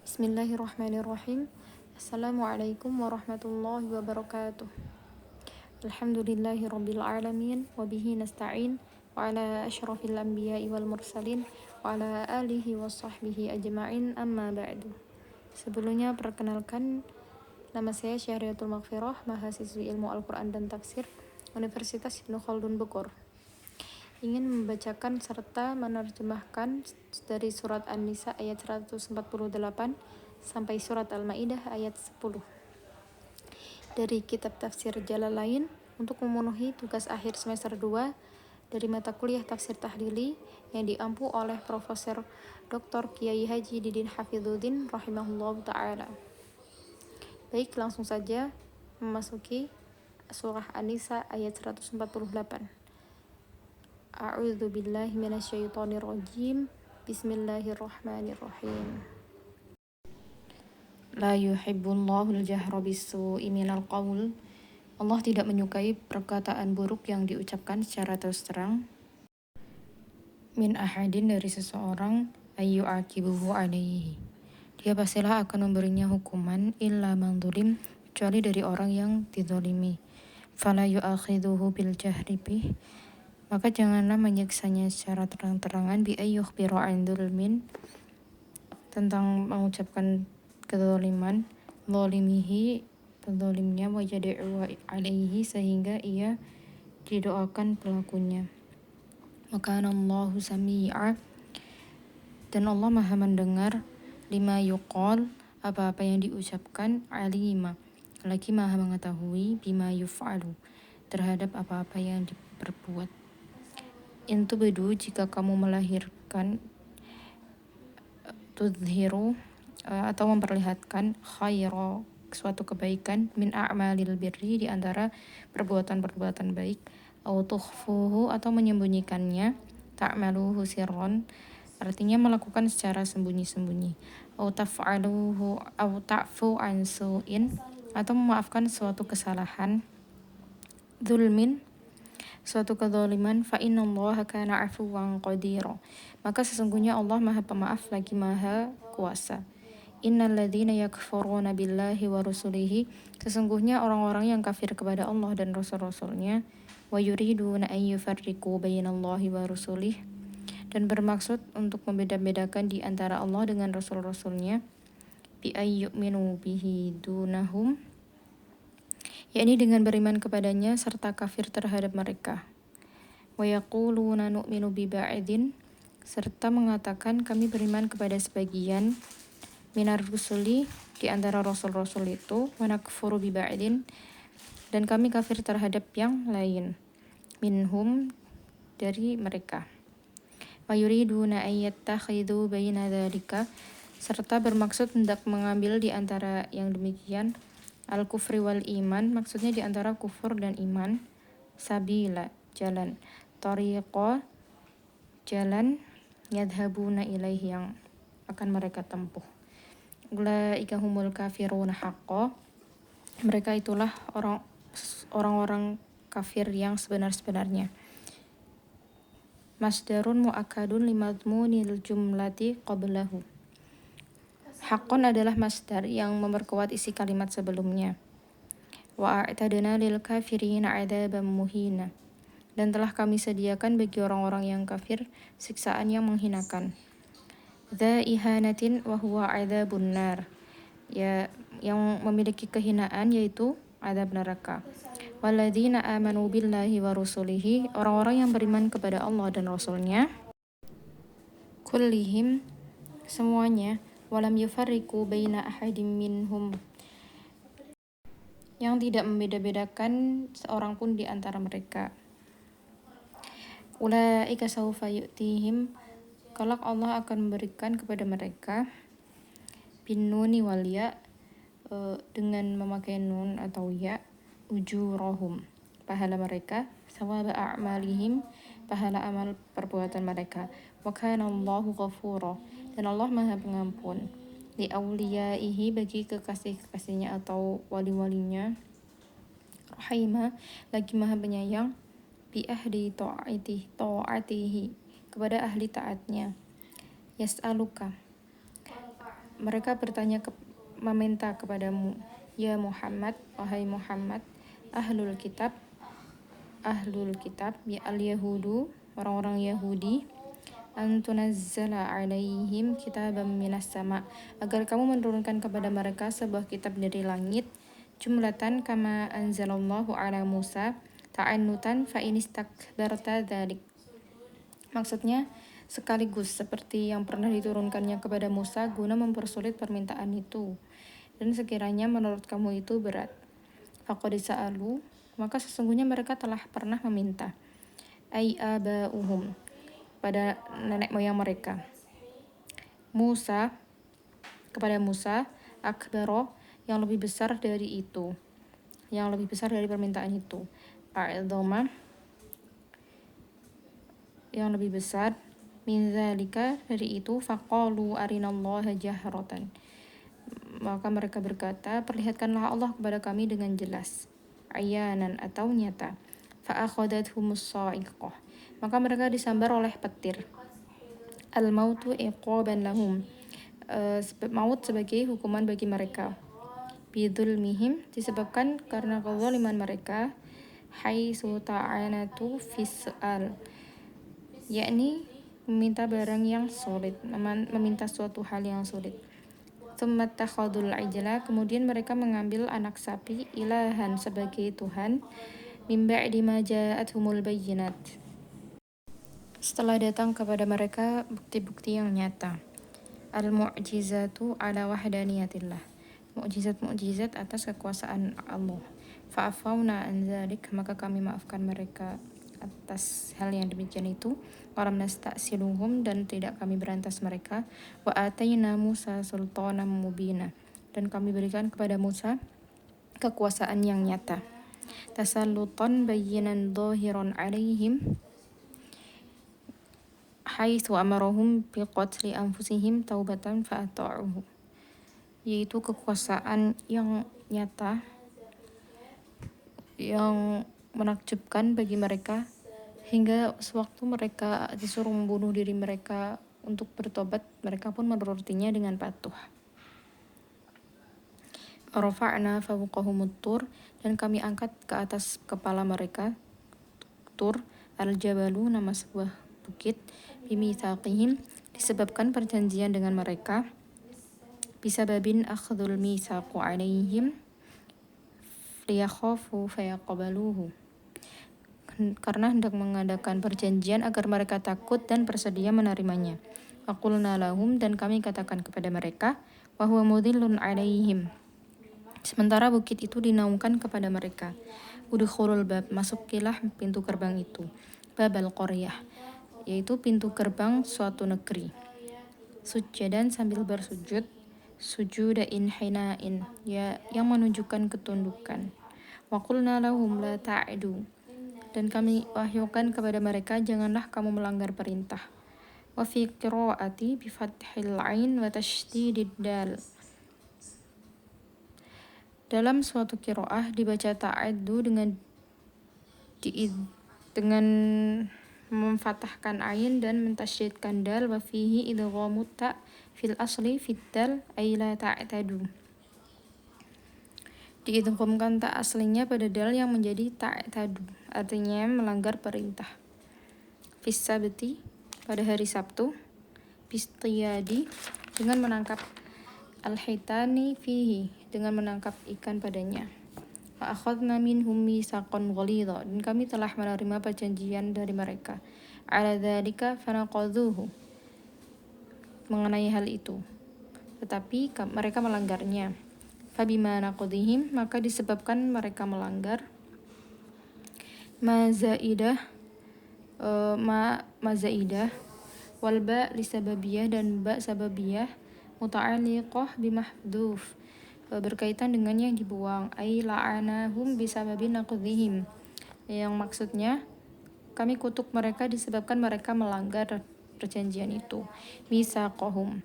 Bismillahirrahmanirrahim. Assalamualaikum warahmatullahi wabarakatuh. Alhamdulillahi rabbil alamin wa bihi nasta'in wa ala asyrafil anbiya'i wal mursalin wa ala alihi wa sahbihi ajma'in amma ba'du. Sebelumnya perkenalkan, nama saya Syahriyatul Maghfirah, mahasiswi Ilmu Al-Quran dan Tafsir Universitas Ibnu Khaldun Bogor. Ingin membacakan serta menerjemahkan dari surat An-Nisa ayat 148 sampai surat Al-Maidah ayat 10 dari kitab tafsir Jalalain untuk memenuhi tugas akhir semester 2 dari mata kuliah tafsir tahlili yang diampu oleh Profesor Dr. Kiai Haji Didin Hafidzuddin rahimahullah ta'ala. Baik, langsung saja memasuki surah An-Nisa ayat 148. A'udzu billahi minasyaitonir rajim. Bismillahirrahmanirrahim. La yuhibbullahu al-jahra bis-su'i minal qaul. Allah tidak menyukai perkataan buruk yang diucapkan secara terus terang. Min ahadin, dari seseorang, ayyu'aqibuhu alaihi. Dia pastilah akan memberinya hukuman illa man zulim, kecuali dari orang yang dizalimi. Fala yu'akhiduhu bil jahri bih. Maka janganlah menyiksanya secara terang-terangan bi ayyukhbiru an dzulmin, tentang mengucapkan kezaliman, zalimihi, penzalimnya, wa yad'u alaihi, sehingga ia didoakan pelakunya. Maka Allahu sami'a, dan Allah Maha mendengar, lima yuqal, apa-apa yang diucapkan, alima, lagi Maha mengetahui, bima yuf'alu, terhadap apa-apa yang diperbuat. Intu bedu, jika kamu melahirkan, tudhiru, atau memperlihatkan, khaira, suatu kebaikan, min a'malil birri, di antara perbuatan-perbuatan baik, au tukhfuhu, atau menyembunyikannya, ta'maluhu sirron, artinya melakukan secara sembunyi-sembunyi, au taf'aluhu au ta'fu an su'in, atau memaafkan suatu kesalahan, dzulmin, suatu kezaliman, fa innallaha kana 'afuwan qadira, maka sesungguhnya Allah Maha Pemaaf lagi Maha Kuasa. Innal ladzina yakfuruna billahi wa rusulihi, sesungguhnya orang-orang yang kafir kepada Allah dan rasul-rasulnya, wa yuriduna an yufarriqu bainallahi wa rusulih, dan bermaksud untuk membeda-bedakan di antara Allah dengan rasul-rasulnya, bi ayyuminu bihi dunahum, yakni dengan beriman kepadanya serta kafir terhadap mereka. Wa yaquluna nu'minu bi ba'idin, serta mengatakan kami beriman kepada sebagian, minar rusuli, di antara rasul-rasul itu, wa nakfuru bi ba'idin, dan kami kafir terhadap yang lain, minhum, dari mereka. Wa yuriduna an yattakhidhu baina dzalika, serta bermaksud hendak mengambil di antara yang demikian, al-kufri wal iman, maksudnya di antara kufur dan iman, sabila, jalan, tariqa, jalan, yadhabuna ilaihi, yang akan mereka tempuh. Ulaika humul kafiruna haqqo, mereka itulah orang-orang kafir yang sebenar-sebenarnya. Masdarun mu'akkadun limadmunil jumlati qablahu. Haqqon adalah masdar yang memperkuat isi kalimat sebelumnya. Wa a'tadna lil kafirina 'adzaban muhina, dan telah kami sediakan bagi orang-orang yang kafir siksaan yang menghinakan. Dza ihanatin wa huwa 'adzabun nar, ya, yang memiliki kehinaan, yaitu azab neraka. Walladzina amanu billahi wa rusulihi, orang-orang yang beriman kepada Allah dan Rasulnya, kullihim, semuanya, walam yufarriqu baina ahadim minhum, yang tidak membeda-bedakan seorang pun di antara mereka. Ulaika sawfa yu'tihim, kelak Allah akan memberikan kepada mereka, bin nuni wal ya, dengan memakai nun atau ya, ujurahum, pahala mereka, sawaba a'malihim, pahala amal perbuatan mereka. Wa kana Allahu ghafura, dan Allah Maha Pengampun, li auliyaihi, bagi kekasih-kekasihnya atau wali-walinya, rahimah, lagi Maha Penyayang, bi ahli ta'atihi, kepada ahli taatnya. Yas'aluka, mereka meminta kepadamu, ya Muhammad, wahai Muhammad, ahlul kitab, ya al-yahudu, orang-orang Yahudi, antunazzala alaihim kitaban minas sama, agar kamu menurunkan kepada mereka sebuah kitab dari langit, jumlatan kama anzalallahu ala Musa, ta'annutan fa inistakbarta dzalik. Maksudnya sekaligus seperti yang pernah diturunkannya kepada Musa guna mempersulit permintaan itu. Dan sekiranya menurut kamu itu berat, faqad sa'alu, maka sesungguhnya mereka telah pernah meminta, ai aba'uhum, pada nenek moyang mereka, kepada Musa, akbaro, yang lebih besar dari itu, yang lebih besar dari permintaan itu, a'idhama, yang lebih besar, min dzalika, dari itu, faqalu arinallaha jahratan, maka mereka berkata, perlihatkanlah Allah kepada kami dengan jelas, ayanan, atau nyata. Fa'akhadathhumus sa'iqah, maka mereka disambar oleh petir. Al-mautu iqaban lahum, maut sebagai hukuman bagi mereka. Bidzulmihim, disebabkan karena kezaliman mereka. Haitsu ta'anatu fis su'al, yakni meminta barang yang sulit, meminta suatu hal yang sulit. Tsumma takhadul ijla, kemudian mereka mengambil anak sapi, ilahan, sebagai Tuhan, min ba'di ma ja'athumul bayyinat, setelah datang kepada mereka bukti-bukti yang nyata. Al-mu'jizatu ala wahdaniyatillah, mukjizat-mukjizat atas kekuasaan Allah. Fa'afawna an dzalik, maka kami maafkan mereka atas hal yang demikian itu. Walam nasta'siluhum, dan tidak kami berantas mereka. Wa atayna Musa sultanan mubina, dan kami berikan kepada Musa kekuasaan yang nyata. Tasallutan bayyinan dhahiran alaihim, haitsu amarahum biqatli anfusihim taubatan fa'ata'uhu, yaitu kekuasaan yang nyata, yang menakjubkan bagi mereka, hingga sewaktu mereka disuruh membunuh diri mereka untuk bertobat, mereka pun menurutinya dengan patuh. Rafa'na fawqahumut tur, dan kami angkat ke atas kepala mereka tur, al-jabalu, nama sebuah bukit, bimitsaqihim, disebabkan perjanjian dengan mereka, bisababin akhdhul mitsaqu alaihim liyakhafu fayaqbaluhu, karena hendak mengadakan perjanjian agar mereka takut dan bersedia menerimanya. Waqulna lahum, dan kami katakan kepada mereka, wa huwa mudhillun alaihim, sementara bukit itu dinaungkan kepada mereka, udkhulul bab, masukilah pintu gerbang itu, babal qaryah, yaitu pintu gerbang suatu negeri, sujadan, sambil bersujud, sujuda inhinain, ya, yang menunjukkan ketundukan. Waqulna lahum la ta'du, dan kami wahyukan kepada mereka, janganlah kamu melanggar perintah. Wa fi qiraati bi fathil ain wa tasydidid dal, dalam suatu qiraah dibaca ta'addu dengan memfathahkan ain dan mentasydidkan dal. Wa fihi idghamut ta fil asli fid dal ay la ta'tadu, diidghamkan ta aslinya pada dal yang menjadi ta'tadu, artinya melanggar perintah. Fis sabti, pada hari Sabtu, bistiyadi, dengan menangkap, al-hitani fihi, dengan menangkap ikan padanya. Wa akhadna minhum mitsaqan ghalidha, dan kami telah menerima perjanjian dari mereka. Ala dzalika fanaqadhuhu, mengenai hal itu, tetapi mereka melanggarnya. Fabima naqdihim, maka disebabkan mereka melanggar, mazaidah wal ba lisababiyah, dan ba sababiyah, muta'alliqah bimahdhuf, berkaitan dengan yang dibuang, ay la'anahum bisababi naqdihim, yang maksudnya kami kutuk mereka disebabkan mereka melanggar perjanjian itu, misaqahum,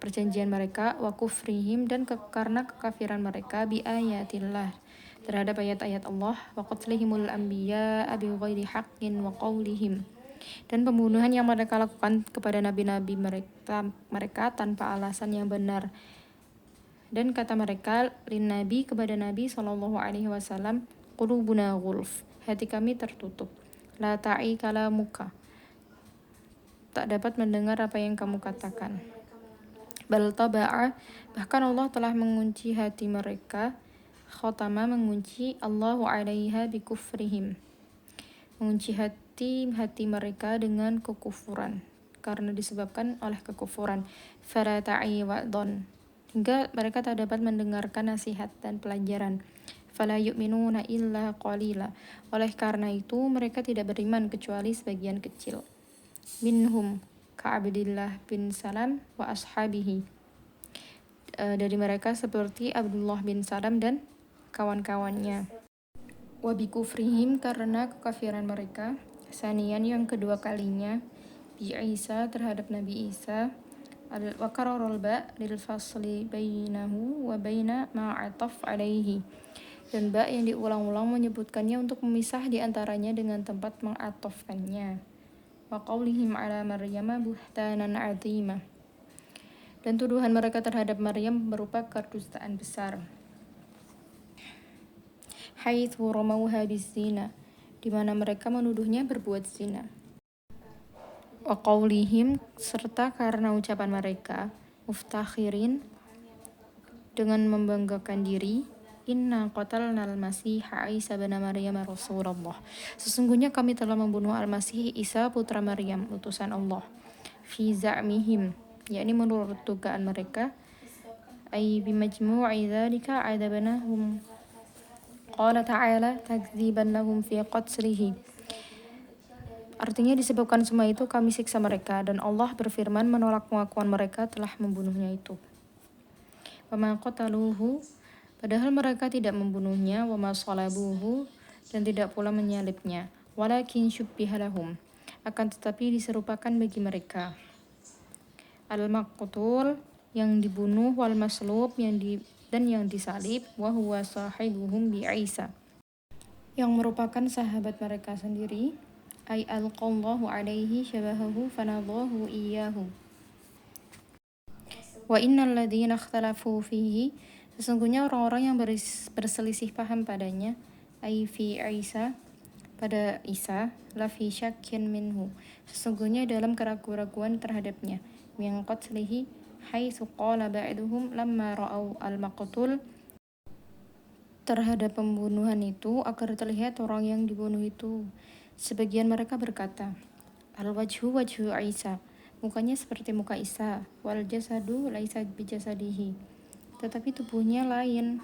perjanjian mereka, wa kufrihim, dan karena kekafiran mereka, bi ayatillah, terhadap ayat-ayat Allah, wa qatlihimul anbiya bi ghairi haqqin, wa qawlihim, dan pembunuhan yang mereka lakukan kepada nabi-nabi mereka tanpa alasan yang benar. Dan kata mereka lin nabi kepada Nabi Shallallahu Alaihi Wasallam, qulubuna ghulf, hati kami tertutup, la ta'i kalamuka, tak dapat mendengar apa yang kamu katakan. Bal taba'a, bahkan Allah telah mengunci hati mereka, khotama mengunci Allahu alaiha bikufrihim, mengunci hati mereka dengan kekufuran, karena disebabkan oleh kekufuran. Fala ta'i wa'don, hingga mereka tak dapat mendengarkan nasihat dan pelajaran. Fala yu'minuna illa qalila, oleh karena itu mereka tidak beriman kecuali sebagian kecil. Minhum ka'abdillah bin Salam wa ashabihi, dari mereka seperti Abdullah bin Salam dan kawan-kawannya. Wa bikufrihim, karena kekafiran mereka. Sanian, yang kedua kalinya, bi Isa, terhadap Nabi Isa. Wa kararul ba lil fasli bainahu wa baina ma'ataf alaihi, dan ba yang diulang-ulang menyebutkannya untuk memisah di antaranya dengan tempat mengatofkannya. Wa qaulihim ala Maryam buhtanan azima, dan tuduhan mereka terhadap Maryam berupa kedustaan besar. Haitsu ramauha bizina, di mana mereka menuduhnya berbuat zina. Wa qaulihim, serta karena ucapan mereka, muftakhirin, dengan membanggakan diri, inna qatalnal masiha Isa bin Maryam Rasulullah, sesungguhnya kami telah membunuh Al-Masih Isa putra Maryam, utusan Allah. Fi za'mihim, yakni menurut dugaan mereka, ay bimajmu'i dzalika adabnahum. Qala ta'ala takdziban lahum fi qatslihi, artinya disebabkan semua itu kami siksa mereka, dan Allah berfirman menolak pengakuan mereka telah membunuhnya itu. Wa ma qataluhu, padahal mereka tidak membunuhnya, wa ma salabuhu, dan tidak pula menyalibnya, walakin syubbiha lahum, akan tetapi diserupakan bagi mereka. Al-maqtul, yang dibunuh, wal maslub, dan yang disalib, wa huwa sahibuhum bi Isa, yang merupakan sahabat mereka sendiri. Ay alqallahu alaihi syabahahu fanadahu iyyahu. Wa innal ladzina ikhtalafu fihi, sesungguhnya orang-orang yang berselisih paham padanya, ay fi Isa, pada Isa, la fi syakkin minhu, sesungguhnya dalam keraguan-raguan terhadapnya. Min qatlihi, haitsu qala ba'duhum lamma ra'au al-maqtul, terhadap pembunuhan itu agar terlihat orang yang dibunuh itu. Sebagian mereka berkata, al-wajhu wajhu Isa, mukanya seperti muka Isa, wal jasadu laisa bijasadihi, tetapi tubuhnya lain,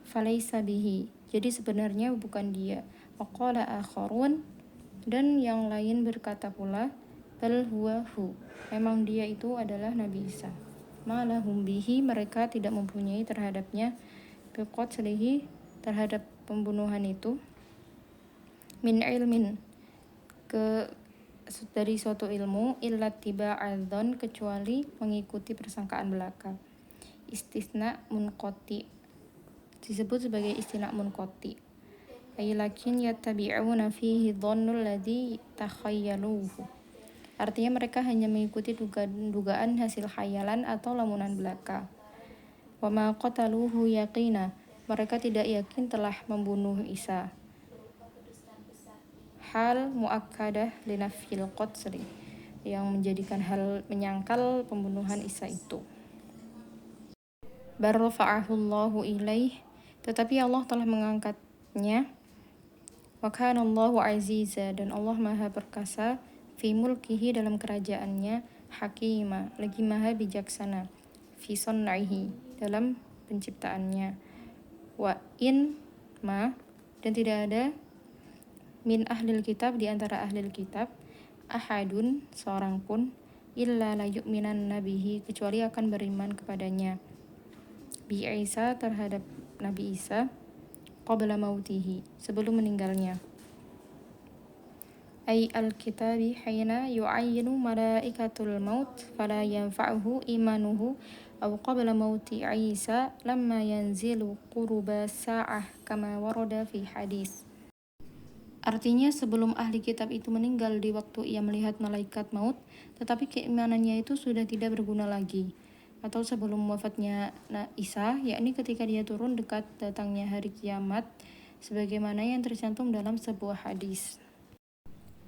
falaisa bihi, jadi sebenarnya bukan dia. Wa qala akharun, dan yang lain berkata pula, bal huwa hu, memang dia itu adalah Nabi Isa. Ma lahum bihi, mereka tidak mempunyai terhadapnya, biqatlihi, terhadap pembunuhan itu, min ilmin, dari suatu ilmu, illa tiba'adzon, kecuali mengikuti persangkaan belaka. Istisna munqati, disebut sebagai istisna munqati. Ay lakin yattabi'una fihi dhannul ladzi takhayyaluhu, artinya mereka hanya mengikuti dugaan hasil khayalan atau lamunan belaka. Wa ma qataluhu yaqina, mereka tidak yakin telah membunuh Isa. Hal muakkadah linafil qatli, yang menjadikan hal menyangkal pembunuhan Isa itu. Bar rafa'ahu Allahu ilaih, tetapi Allah telah mengangkatnya. Wa kana Allahu aziza, dan Allah maha perkasa, fi mulkihi, dalam kerajaannya, hakima, lagi maha bijaksana, fi sun'ihi, dalam penciptaannya. Wa in ma, dan tidak ada, min ahlil kitab, di antara ahlil kitab, ahadun, seorang pun, illa la yu'minan nabihi, kecuali akan beriman kepadanya, bi Isa, terhadap Nabi Isa, qabla mautihi, sebelum meninggalnya. Ay al-kitabi hayna yu'ayyinu malaikatul maut fala yanfa'uhu imanuhu aw qabla mauti Isa lamma yanzilu quruba sa'ah kama warada fi hadis. Artinya sebelum ahli kitab itu meninggal di waktu ia melihat malaikat maut, tetapi keimanannya itu sudah tidak berguna lagi. Atau sebelum wafatnya Isa, yakni ketika dia turun dekat datangnya hari kiamat, sebagaimana yang tercantum dalam sebuah hadis.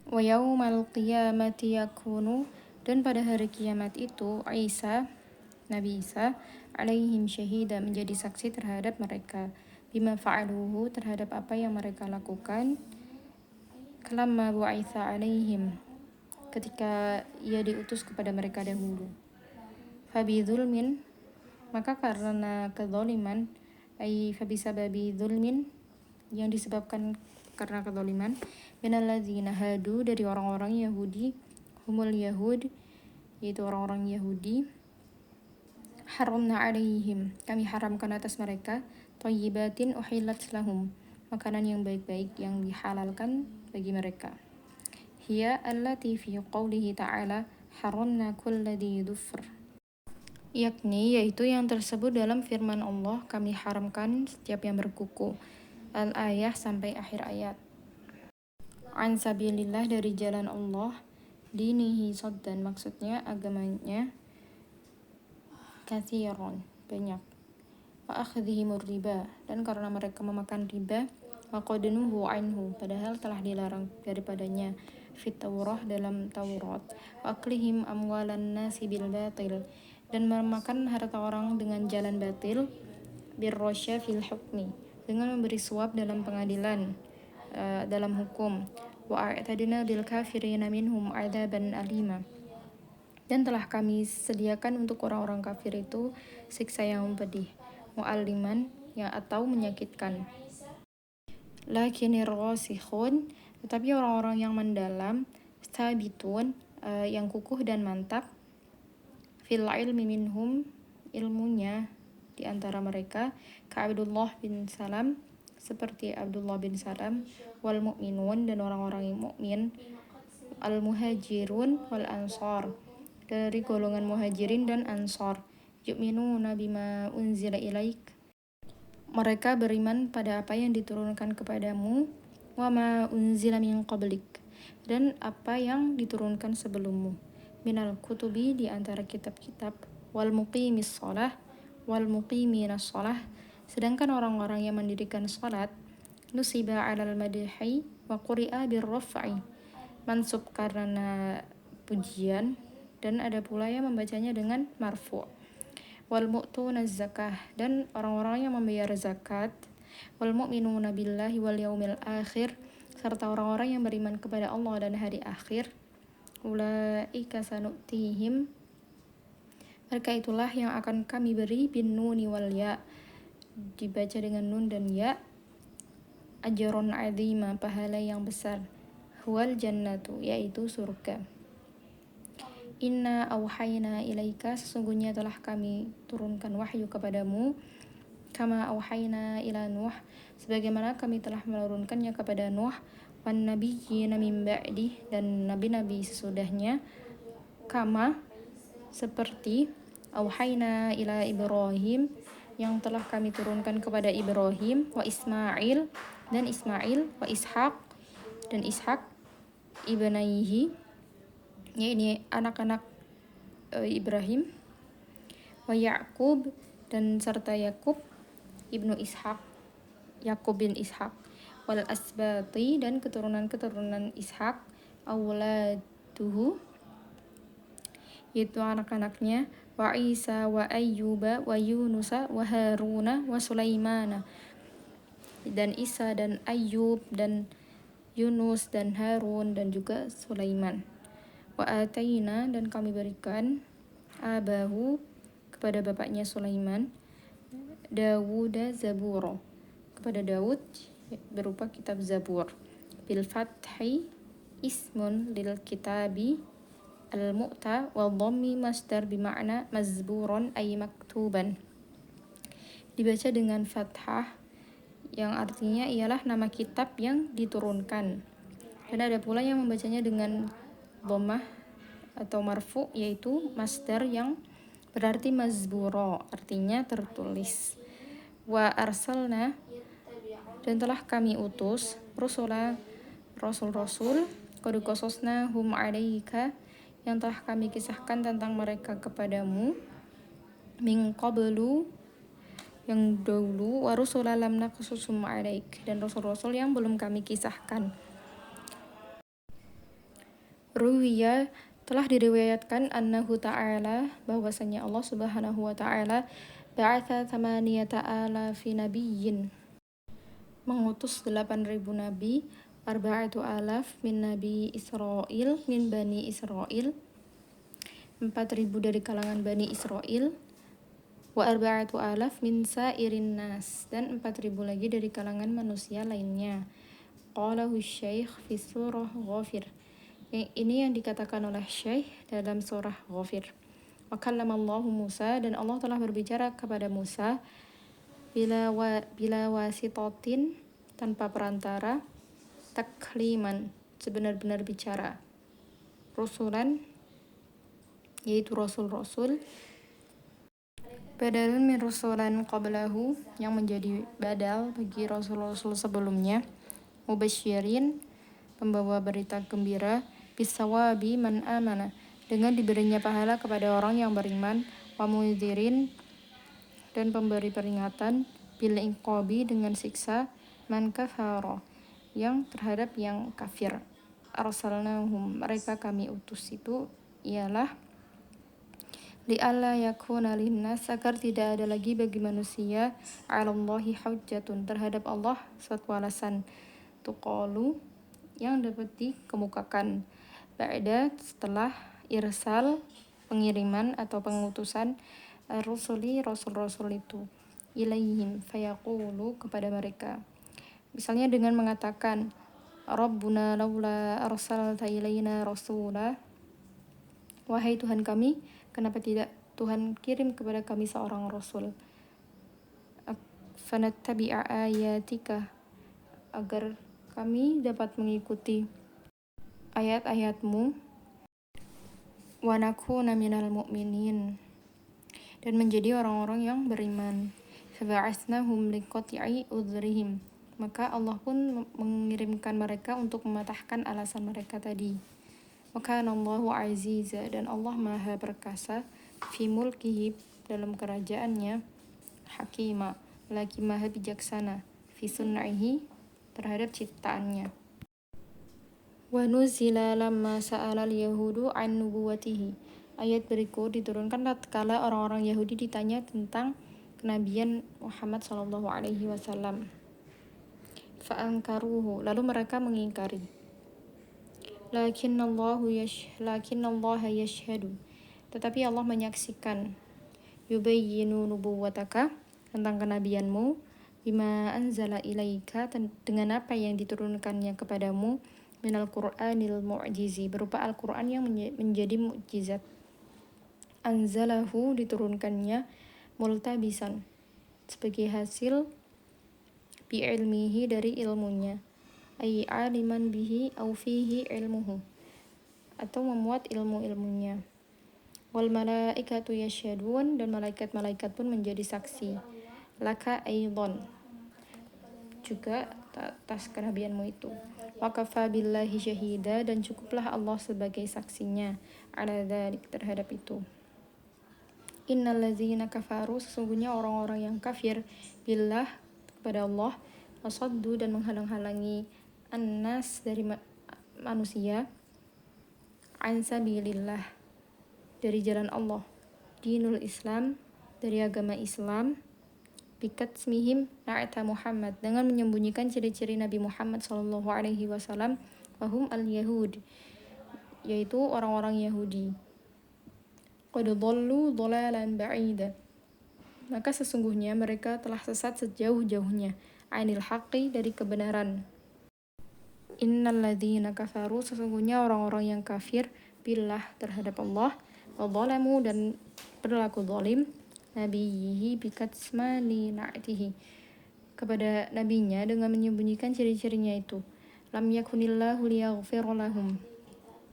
Wa yaumal qiyamati yakunu, dan pada hari kiamat itu Nabi Isa alaihim syahida, menjadi saksi terhadap mereka, bima fa'aluhu, terhadap apa yang mereka lakukan, kalamma bu'aitha alaihim, ketika ia diutus kepada mereka dahulu. Fabi zulmin, maka karena kezaliman, fabisababi zulmin, yang disebabkan karena kezaliman, minalladzina hadu, dari orang-orang Yahudi, humul Yahud, yaitu orang-orang Yahudi, haramna alaihim, kami haramkan atas mereka, thayyibatin uhillat lahum, makanan yang baik-baik yang dihalalkan bagi mereka. Hiya allati fi qawlihi ta'ala haramna kulla dhi dhufr, yakni yaitu yang tersebut dalam firman Allah, kami haramkan setiap yang berkuku. Al-ayah sampai akhir ayat. An sabilillah, dari jalan Allah, dinihi saddan, maksudnya agamanya, kathiron, banyak, wa akhdhihimur riba, dan karena mereka memakan riba, wa qadnuhu anhu, padahal telah dilarang daripadanya, fit Taurah, dalam Taurat, wa aklihim amwalan nasi bil batil, dan memakan harta orang dengan jalan batil, birrosya fil hukmi, dengan memberi suap dalam pengadilan, dalam hukum, wa a'tadna lil kafirina minhum adzaban alima, dan telah kami sediakan untuk orang-orang kafir itu siksa yang pedih, mu'alliman, yang atau menyakitkan. Lakinir rasikhun, tetapi orang-orang yang mendalam, sabitun, yang kukuh dan mantap, fil ilmi minhum, ilmunya di antara mereka, ka Abdullah bin Salam, seperti Abdullah bin Salam, wal mu'minun, dan orang-orang yang mukmin, al muhajirun wal ansar, dari golongan muhajirin dan ansar, yu'minuna bima unzila ilaik, mereka beriman pada apa yang diturunkan kepadamu, wa ma unzila min qablik, dan apa yang diturunkan sebelummu, minal kutubi, di antara kitab-kitab, wal muqimis shalah wal muqiminas shalah, sedangkan orang-orang yang mendirikan salat, nusiba alal madhi wa quri'a birraf'i, mansub karena pujian, dan ada pula yang membacanya dengan marfu', wal mu'tunaz zakah, dan orang-orang yang membayar zakat, wal mu'minuna billahi wal yaumil akhir, serta orang-orang yang beriman kepada Allah dan hari akhir, ulaika sanu'tihim, mereka itulah yang akan kami beri, bin nuni wal ya, dibaca dengan nun dan ya, ajron azima, pahala yang besar, huwal jannatu, yaitu surga. Inna auhayna ilaika, sesungguhnya telah kami turunkan wahyu kepadamu, kama auhayna ila Nuh, sebagaimana kami telah menurunkannya kepada Nuh, wan nabiyyina min ba'di, dan nabi-nabi sesudahnya, kama, seperti, auhayna ila Ibrahim, yang telah kami turunkan kepada Ibrahim, wa Ismail, dan Ismail, wa Ishaq, dan Ishaq, ibnaihi, yakni anak-anak Ibrahim, wa Ya'qub, dan serta Yakub, ibnu Ishaq, Yakub bin Ishaq, wal asbati, dan keturunan-keturunan Ishaq, awladuhu, yaitu anak-anaknya, wa Isa wa Ayyuba wa Yunusa wa Haruna wa Sulaimana, dan Isa dan Ayyub dan Yunus dan Harun dan juga Sulaiman. Wa ataina, dan kami berikan, abahu, kepada bapaknya Sulaiman, Dawuda zaburo, kepada Daud berupa kitab Zabur, bil fathi, ismun lil kitabi, al-mu'ta, wal dhammi masdar bima'na mazburon ay maktuban, dibaca dengan fathah, yang artinya ialah nama kitab yang diturunkan, dan ada pula yang membacanya dengan dhammah atau marfu, yaitu masdar yang berarti mazburo, artinya tertulis. Wa arsalna, dan telah kami utus, rusula, rasul-rasul qad qasasnahum 'alaika yang telah kami kisahkan tentang mereka kepadamu min qablu yang dahulu wa rusulan lam naqsusum 'alaik dan rasul-rasul yang belum kami kisahkan. Ruwiya telah diriwayatkan annahu ta'ala bahwasanya Allah Subhanahu wa taala ba'atha 8,000 nabiyyin mengutus 8.000 nabi, 4,000 min nabi Israel min bani Israel, 4.000 dari kalangan Bani Israel, wa 4,000 min sairin nas dan 4.000 lagi dari kalangan manusia lainnya. Qalahu Syekh fi surah Ghafir. Ini yang dikatakan oleh Syekh dalam surah Ghafir. Wa kallamallahu Musa dan Allah telah berbicara kepada Musa bila wasitotin tanpa perantara, takliman sebenar-benar bicara, rusulan yaitu rasul-rasul, badalun min rusulan qablahu yang menjadi badal bagi rasul-rasul sebelumnya, mubasyirin pembawa berita gembira, bisawabi man amana dengan diberinya pahala kepada orang yang beriman, wa mundzirin dan pemberi peringatan, bil iqabi dengan siksa, man kafara yang terhadap yang kafir. Arsalnahum mereka kami utus itu ialah li'alla yakuna linnas agar tidak ada lagi bagi manusia 'alallahi hujjatun terhadap Allah suatu alasan tuqalu yang dapat dikemukakan ba'da setelah irsal pengiriman atau pengutusan rusuli rasul-rasul itu ilaihim fayaqulu kepada mereka, misalnya dengan mengatakan Rabbuna laula arsalta ilaina rasula, wahai Tuhan kami kenapa tidak Tuhan kirim kepada kami seorang rasul, fanattabi'a ayatika agar kami dapat mengikuti ayat-ayatmu, wa nakuna minal mu'minin dan menjadi orang-orang yang beriman. Faba'atsnahum liqati'i udhrihim maka Allah pun mengirimkan mereka untuk mematahkan alasan mereka tadi. Wa kana Allahu aziza dan Allah maha perkasa, fi mulkihi dalam kerajaannya, hakima lagi maha bijaksana, fi sun'ihi terhadap ciptaannya. Wa nuzila lamma sa'ala al-yahudu an nubuwatihi. Ayat berikut diturunkan tatkala orang-orang Yahudi ditanya tentang kenabian Muhammad sallallahu alaihi wasallam. Fa'ankaruhu lalu mereka mengingkari. Lakinnallaha yashhadu tetapi Allah menyaksikan, yubayyinu nubuwataka tentang kenabianmu, bima anzala ilaika dengan apa yang diturunkannya kepadamu, minal Qur'anil mu'jizi berupa Al-Qur'an yang menjadi mukjizat. Anzalahu diturunkannya, multabisan sebagai hasil bi'ilmihi dari ilmunya, ay aliman bihi au fihi ilmuhu atau memuat ilmu-ilmunya. Wal malaikatu yasyhadun dan malaikat-malaikat pun menjadi saksi, laka aidan juga atas kenabianmu itu. Wa kafa billahi syahida dan cukuplah Allah sebagai saksinya ala dzalik terhadap itu. Innal ladzina kafaru sesungguhnya orang-orang yang kafir billah kepada Allah, wasaddu dan menghalang-halangi annas dari manusia, an sabilillah dari jalan Allah, dinul Islam dari agama Islam, bikatsmihim na'ata Muhammad dengan menyembunyikan ciri-ciri Nabi Muhammad sallallahu alaihi wasallam, wahum al-yahud yaitu orang-orang Yahudi. Qad dhallu dhalalan ba'ida maka sesungguhnya mereka telah sesat sejauh-jauhnya, anil haqqi dari kebenaran. Innal ladzina kafaru sesungguhnya orang-orang yang kafir billah terhadap Allah, wa dhalamu dan berlaku zalim, nabiyhi bikatsmani na'tihi kepada nabinya dengan menyembunyikan ciri-cirinya itu, lam yakunillahu liyaghfir lahum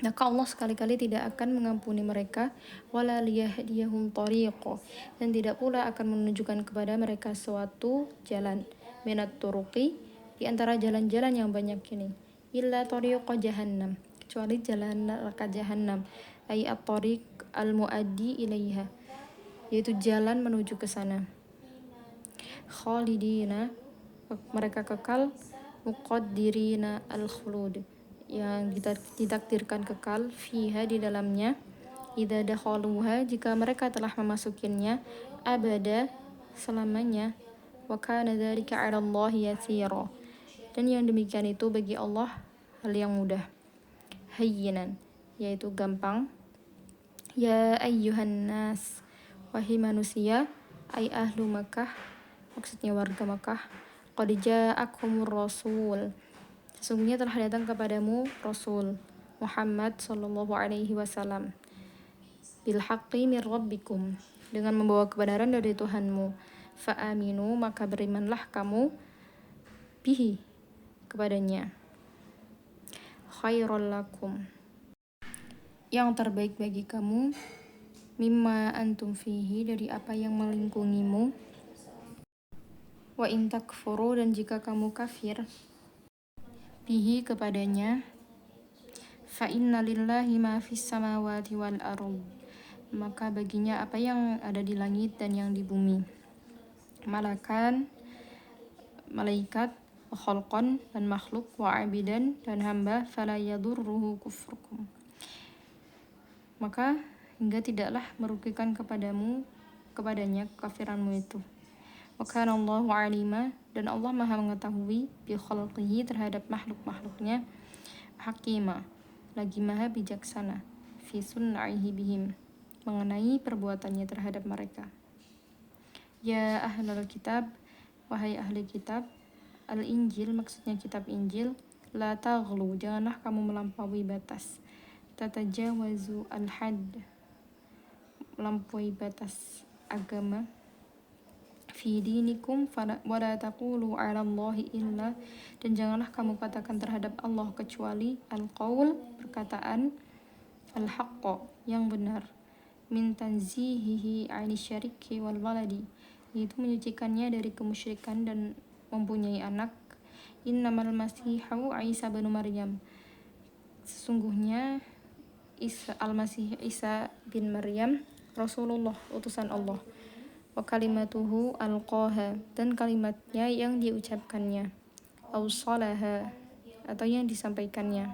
maka Allah sekali-kali tidak akan mengampuni mereka, wala liyahdiyahum tariqa dan tidak pula akan menunjukkan kepada mereka suatu jalan, minat turuqi di antara jalan-jalan yang banyak ini, illa tariqa jahannam, kecuali jalan neraka jahannam, ay at-tariq al-muaddi ilaiha, yaitu jalan menuju ke sana. Khalidina, mereka kekal, muqaddirina al-khulud, yang ditakdirkan kekal, fiha, di dalamnya, idza dakhaluha, jika mereka telah memasukinya, abada, selamanya, wa kana dzalika 'ala Allah yasira, dan yang demikian itu bagi Allah hal yang mudah. Hayyinan, yaitu gampang. Ya ayyuhan nas, wahai manusia, ay ahlu Makkah, maksudnya warga Makkah, qad ja'akumur rasul, sesungguhnya telah datang kepadamu Rasul Muhammad sallallahu alaihi wasallam, bil haqqi min rabbikum, dengan membawa kebenaran dari Tuhanmu, fa aminu, maka berimanlah kamu, bihi, kepadanya, khairul lakum, yang terbaik bagi kamu, mimma antum fihi, dari apa yang melingkungimu, wa in takfuru, dan jika kamu kafir, bihi, kepadanya, fa inna lillahi ma fis samawati wal ardh, maka baginya apa yang ada di langit dan yang di bumi, malakan, malaikat, wa khalqan, dan makhluk, wa abidan, dan hamba, fala yadurruhu kufrukum, maka hingga tidaklah merugikan kepadanya kekafiranmu itu. Wa kana Allahu alima, dan Allah maha mengetahui, bi khalqihi, terhadap makhluk-makhluknya, hakima, lagi maha bijaksana, fi sun'ihi bihim, mengenai perbuatannya terhadap mereka. Ya ahlul kitab, wahai ahli kitab, al-Injil, maksudnya kitab Injil, la taghlu, janganlah kamu melampaui batas, tatajawazu al-hadd, melampaui batas agama, fi dinikum, wala taqulu 'ala Allahi illa, dan janganlah kamu katakan terhadap Allah kecuali al-qaul, perkataan, al-haqqa, yang benar, min tanzihihi 'ani syariki wal waladi, yaitu menyucikannya dari kemusyrikan dan mempunyai anak. Innamal masihu Isa bin Maryam, sesungguhnya Al-Masih Isa bin Maryam, Rasulullah, utusan Allah, wa kalimatuhu alqaha, dan kalimatnya yang diucapkannya, awsalaha, atau yang disampaikannya,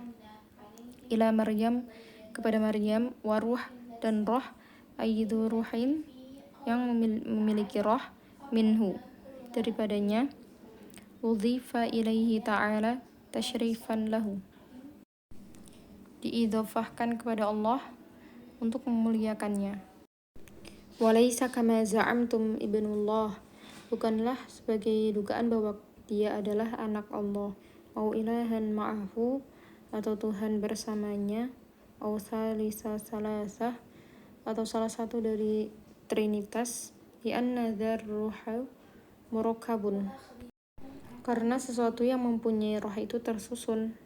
ila Maryam, kepada Maryam, wa ruh, dan roh, ayyidu ruhin, yang memiliki roh, minhu, daripadanya, udhifa ilaihi ta'ala tashrifan lahu, diidhofahkan kepada Allah untuk memuliakannya. Walaysa kama za'amtum ibnullah, bukanlah sebagai dugaan bahwa dia adalah anak Allah, au ilahan ma'ahu, atau Tuhan bersamanya, au salisa salasah, atau salah satu dari Trinitas, di anna dzarruha murakkabun, karena sesuatu yang mempunyai roh itu tersusun,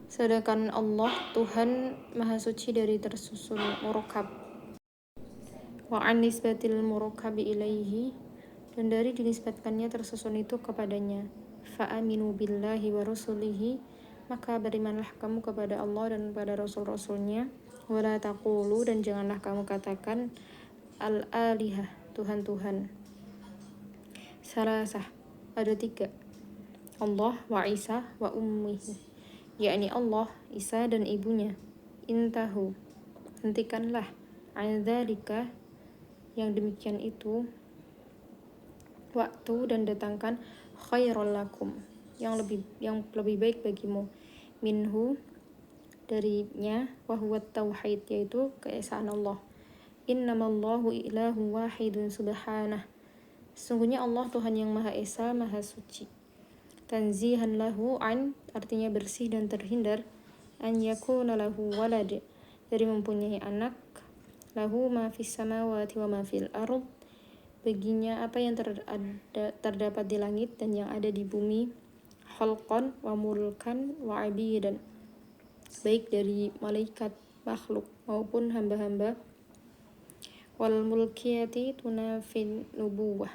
sedangkan Allah, Tuhan, maha suci dari tersusun murakkab. Wa an nisbatil murakkabi ilaihi, dan dari dinisbatkannya tersusun itu kepadanya. Fa aminu billahi wa rasulihi, maka berimanlah kamu kepada Allah dan pada rasul-rasulnya. Wa la taqulu, dan janganlah kamu katakan, al-alihah, Tuhan-Tuhan, salasah, ada tiga, Allah, wa Isa, wa ummihi, yakni Allah, Isa, dan ibunya. Intahu, hentikanlah, an dzalika, yang demikian itu, waktu, dan datangkan, khairul lakum, yang lebih baik bagimu, minhu, darinya, wa huwa tauhid, yaitu keesaan Allah. Innamallahu ilahu wahidun subhanah, sesungguhnya Allah Tuhan yang maha esa, maha suci. Tanzihan lahu an, artinya bersih dan terhindar, an yakuna lahu walad, dari mempunyai anak, lahu ma fis samawati wa ma fil ardh, baginya apa yang terdapat di langit dan yang ada di bumi, khalqan wa mulkan wa abidan, baik dari malaikat, makhluk, maupun hamba-hamba, wal mulkiyati tunafin nubuwah,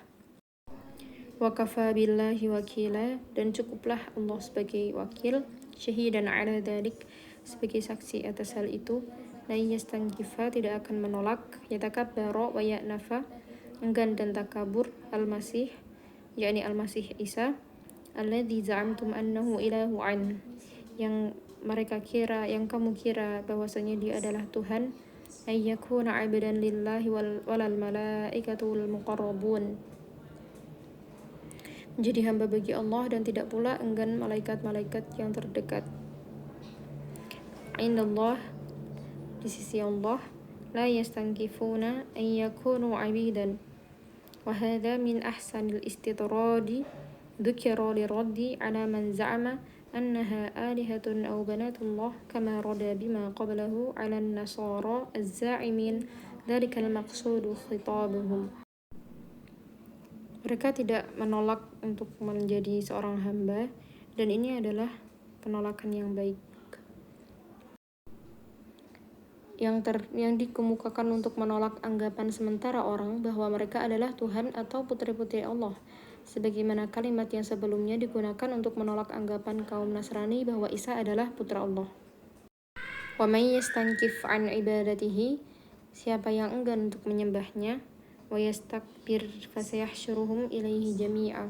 wa kafa billahi wakila, dan cukuplah Allah sebagai wakil, syahidan ala dzalik, sebagai saksi atas hal itu, la yastankifa, tidak akan menolak, yatakabbara wa ya'nafa, enggan dan takabur, al-masih, yakni al-masih Isa, alladzi za'amtum annahu ilahu an, yang kamu kira bahwasanya dia adalah Tuhan, ayyakuna 'abdan lillahi walal malaikatul muqarrabun, menjadi hamba bagi Allah dan tidak pula enggan malaikat-malaikat yang terdekat. Indallah, di sisi Allah, la yastankifuna an yakunu 'abidan, wa hadha min ahsanil istitradi dzukira liraddi ala man za'ama annaha alihatun aw banatullah, kama rada bima qablahu ala an-nasara az-za'imin dzalika al-maqsudu khitabuhum. Mereka tidak menolak untuk menjadi seorang hamba, dan ini adalah penolakan yang baik yang dikemukakan untuk menolak anggapan sementara orang bahwa mereka adalah Tuhan atau putri-putri Allah, sebagaimana kalimat yang sebelumnya digunakan untuk menolak anggapan kaum Nasrani bahwa Isa adalah putra Allah. Wa may yastankif an ibadatihi, siapa yang enggan untuk menyembahnya, wa yastakbir fasayahsyuruhum ilaihi jami'a,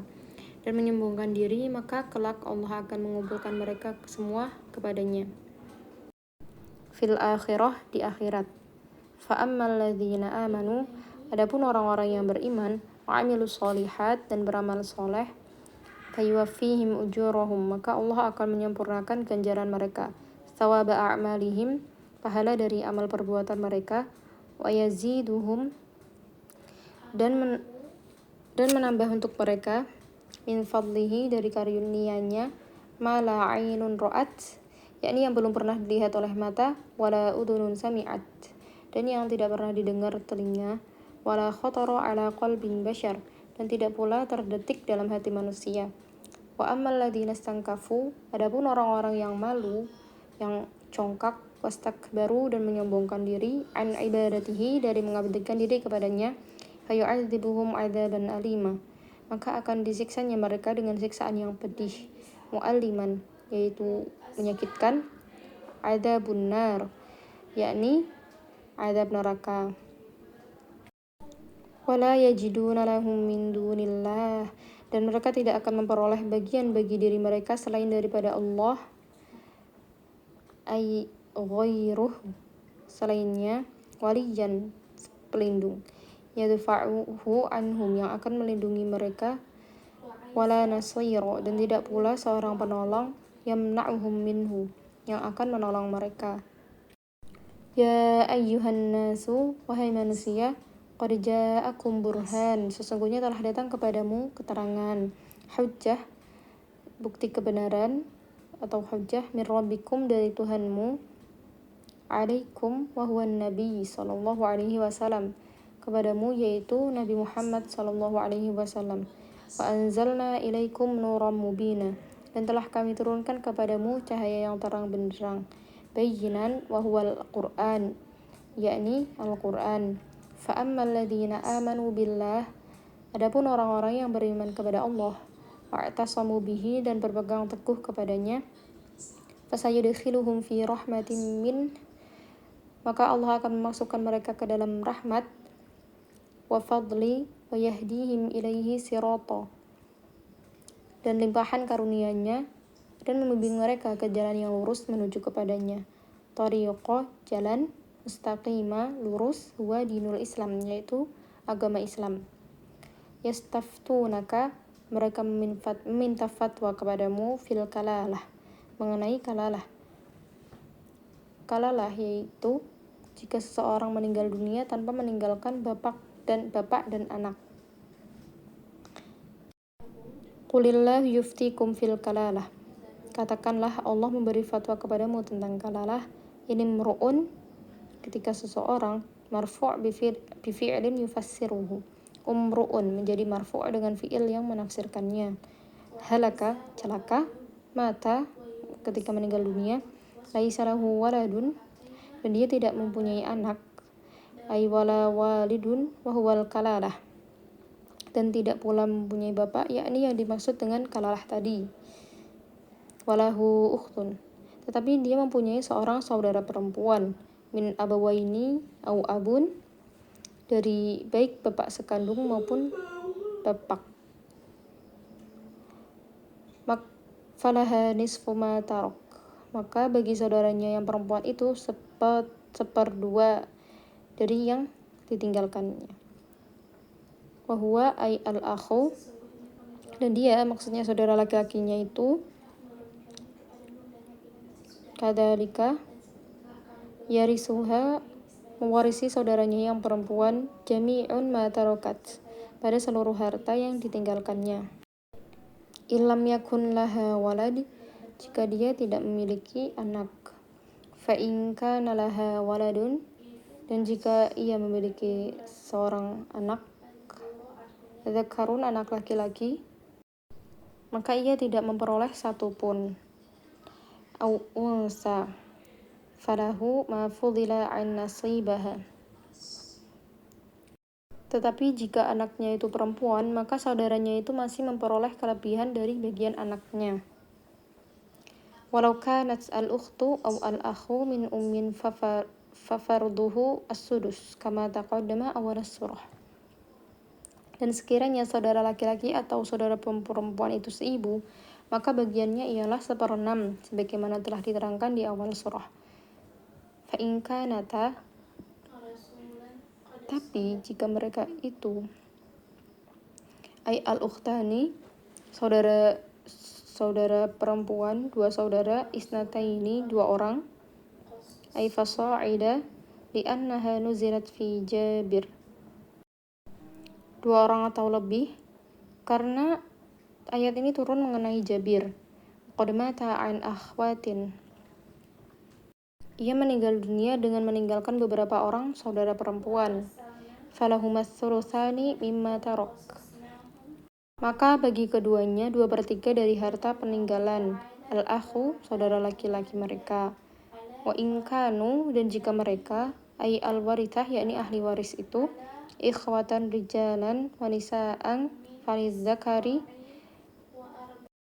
dan menyombongkan diri, maka kelak Allah akan mengumpulkan mereka semua kepadanya. Fil akhirah, di akhirat. Fa ammal ladzina amanu, adapun orang-orang yang beriman, wa amilus sholihat, dan beramal soleh, fayuwaffihim ujurahum, maka Allah akan menyempurnakan ganjaran mereka, thawaba a'malihim, pahala dari amal perbuatan mereka, wa yaziduhum, dan menambah untuk mereka, min fadlihi, dari karunia-Nya, ma la ainun ra'at, yakni yang belum pernah dilihat oleh mata, wala udhunun sami'at, dan yang tidak pernah didengar telinga, wala khatara ala qalbin bashar, dan tidak pula terdetik dalam hati manusia. Wa ammal ladzina stankafu, adapun orang-orang yang malu, yang congkak, wastakbaru, dan menyombongkan diri, an ibadatihi, dari mengabdikan diri kepadanya, fayu'adzibuhum 'adzaban alima, maka akan disiksanya mereka dengan siksaan yang pedih, mu'alliman, yaitu menyakitkan, adzabun nar, yakni azab neraka. Wala yajiduna lahum min dunillah, dan mereka tidak akan memperoleh bagian bagi diri mereka selain daripada Allah, ay ghairuh, selainnya, waliyan, pelindung, yadfa'uhu anhum, yang akan melindungi mereka, wala nasira, dan tidak pula seorang penolong, yamna'uhum minhu, yang akan menolong mereka. Ya ayyuhan nasu, wahai manusia, qad ja'akum burhan, sesungguhnya telah datang kepadamu keterangan, hujjah, bukti kebenaran, atau hujjah, min rabbikum, dari Tuhanmu, alaikum, wa huwa nabi sallallahu alaihi wasallam, kepadamu, yaitu Nabi Muhammad sallallahu alaihi wasallam. Wa anzalna ilaikum nuram mubina, dan telah kami turunkan kepadamu cahaya yang terang benderang, bayyinan, wa huwal Qur'an, yakni Al-Qur'an. Fa ammal ladzina amanu billah, adapun orang-orang yang beriman kepada Allah, wa'tasamu bihi, dan berpegang teguh kepadanya, fasayudkhiluhum fi rahmatin min, maka Allah akan memasukkan mereka ke dalam rahmat, wa fadli, wa yahdihim ilaihi sirata, dan limpahan karunia-Nya, dan membimbing mereka ke jalan yang lurus menuju kepadanya, tariqah, jalan, mustaqimah, lurus, huwa dinul Islam, yaitu agama Islam. Yastaftunaka, mereka meminta fatwa kepadamu, fil kalalah, mengenai kalalah. Kalalah yaitu jika seseorang meninggal dunia tanpa meninggalkan bapak dan anak. Qulillahu yuftikum fil kalalah, katakanlah Allah memberi fatwa kepadamu tentang kalalah. Ini mru'un, ketika seseorang, marfu' bifi'lin yufassiruhu, umru'un menjadi marfu' dengan fi'il yang menafsirkannya, halaka, celaka, mata, ketika meninggal dunia, laisa lahu waladun, dan dia tidak mempunyai anak, ay wala walidun wa huwal kalalah, dan tidak pula mempunyai bapak, yakni yang dimaksud dengan kalalah tadi. walahu ukhtun, tetapi dia mempunyai seorang saudara perempuan, min abawaini au abun, dari baik bapak sekandung maupun bapak. Falaha nisfu ma tarok, maka bagi saudaranya yang perempuan itu seperdua dari yang ditinggalkannya. Wahuwa ay al-akhu, dan dia maksudnya saudara laki-lakinya itu kadalika yarisuha, mewarisi saudaranya yang perempuan jami'un ma tarokat, pada seluruh harta yang ditinggalkannya. Illam yakun laha walad, jika dia tidak memiliki anak. Fa in kana laha waladun, dan jika ia memiliki seorang anak, dzakarun, anak laki-laki, maka ia tidak memperoleh satu pun. Au unsa, falahu ma fudila an nasibaha. Tetapi jika anaknya itu perempuan, maka saudaranya itu masih memperoleh kelebihan dari bagian anaknya. Walau kanat al-ukhtu aw al-akhu min ummin fafarduhu as-sudus kama taqaddama awal surah. Dan sekiranya saudara laki-laki atau saudara perempuan itu seibu, maka bagiannya ialah 1/6 sebagaimana telah diterangkan di awal surah. Fa in kanata, tapi jika mereka itu ay al-ukhtani, saudara perempuan, dua saudara, isnataini, 2 orang, ay fasa'ida li'annaha nuzilat fi Jabir, 2 orang atau lebih, karena ayat ini turun mengenai Jabir. Qad mata an akhwatin, ia meninggal dunia dengan meninggalkan beberapa orang saudara perempuan. Falahumas thulutsani mimma tarok, maka bagi keduanya 2/3 dari harta peninggalan al-akhu, saudara laki-laki mereka. Wa in kanu, dan jika mereka ay al-warithah, yakni ahli waris itu, ikhwatan rijalan wa nisaan falizzakari,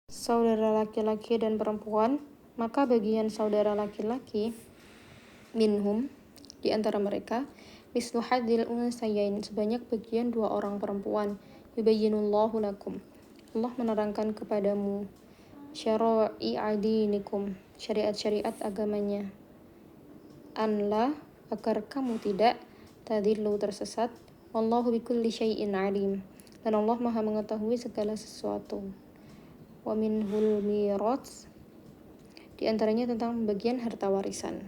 saudara laki-laki dan perempuan, maka bagian saudara laki-laki minhum, di antara mereka, mislu hadil unsayain, sebanyak bagian 2 orang perempuan. Yubayyinullahu lakum, Allah menerangkan kepadamu, syara'i adinikum, syariat-syariat agamanya, anla, agar kamu tidak tadillu, tersesat, wallahu bikulli syai'in alim, dan Allah maha mengetahui segala sesuatu. Wa minhul mirats, di antaranya tentang bagian harta warisan.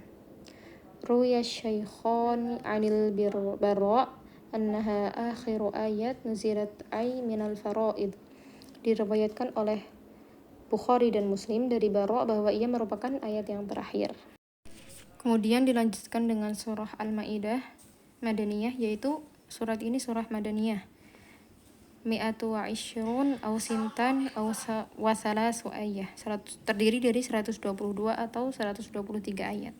Ruya syaikhan anil barra annaha akhiru ayat nuzilat ay minal faraid, diriwayatkan oleh Bukhari dan Muslim dari Barra bahwa ia merupakan ayat yang terakhir. Kemudian dilanjutkan dengan surah Al-Maidah Madaniyah, yaitu surat ini surah Madaniyah. Mi'atu wa ishrun aw sintan aw wasalasu ayah, terdiri dari 122 atau 123 ayat.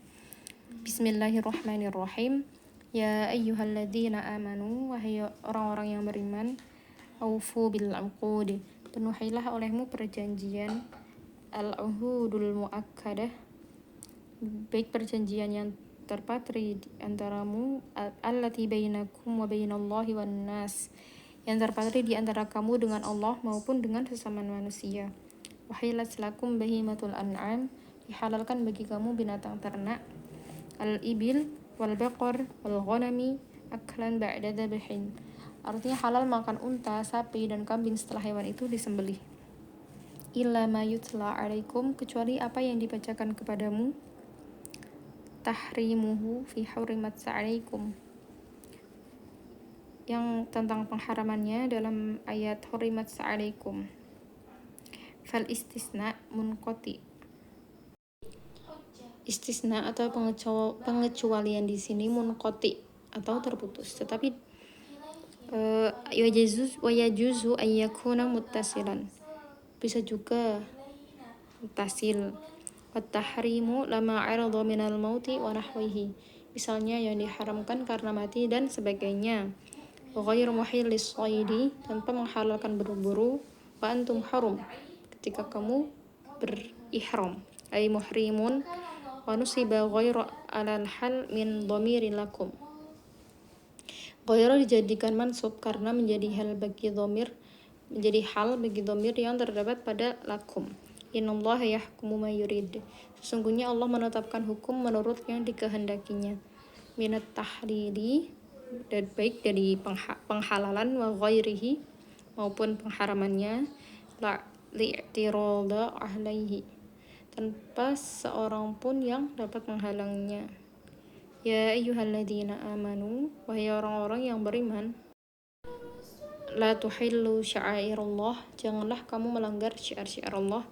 Bismillahirrahmanirrahim. Ya ayyuhalladzina amanu, wahai orang-orang yang beriman, aufu bil uqud, penuhilah olehmu perjanjian, al-uhudul muakkadah, baik perjanjian yang terpatri di antaramu, allati bainakum wa bainallahi wan nas, yang terpatri di antara kamu dengan Allah maupun dengan sesama manusia. Wahilat lakum bahimatul an'am, dihalalkan bagi kamu binatang ternak, al-ibil wal baqar wal ghanami aklan ba'da dhabhin, artinya halal makan unta, sapi, dan kambing setelah hewan itu disembelih. Illa ma yutla alaikum, kecuali apa yang dibacakan kepadamu, tahrimuhu fi hurimat alaikum, yang tentang pengharamannya dalam ayat hurimat alaikum. Fal istisna munqati, istisna atau pengecualian di sini munqati atau terputus, tetapi wayajuzu ayyakuna muttasilan, bisa juga muttasil. Wat-tahrimu lama 'arada minal mauti wa nahwihi, misalnya yang diharamkan karena mati dan sebagainya. Ghairu muhillis shaidi, tanpa menghalalkan berburu. Wa antum harum, ketika kamu ihram ay muhrimun wa nusiba ghairu alal hal min dhamirin lakum. Ghairu dijadikan mansub karena menjadi hal bagi dhamir yang terdapat pada lakum. Innallaha yahkumu ma yurid. Sesungguhnya Allah menetapkan hukum menurut yang dikehendakinya. Minat tahriri, dan baik dari penghalalan, wa ghairihi maupun pengharamannya, la li'tirada alaihi, tanpa seorang pun yang dapat menghalangnya. Ya ayyuhalladzina amanu, wahai orang-orang yang beriman, la tuhillu sya'airallah, janganlah kamu melanggar syiar-syiar Allah.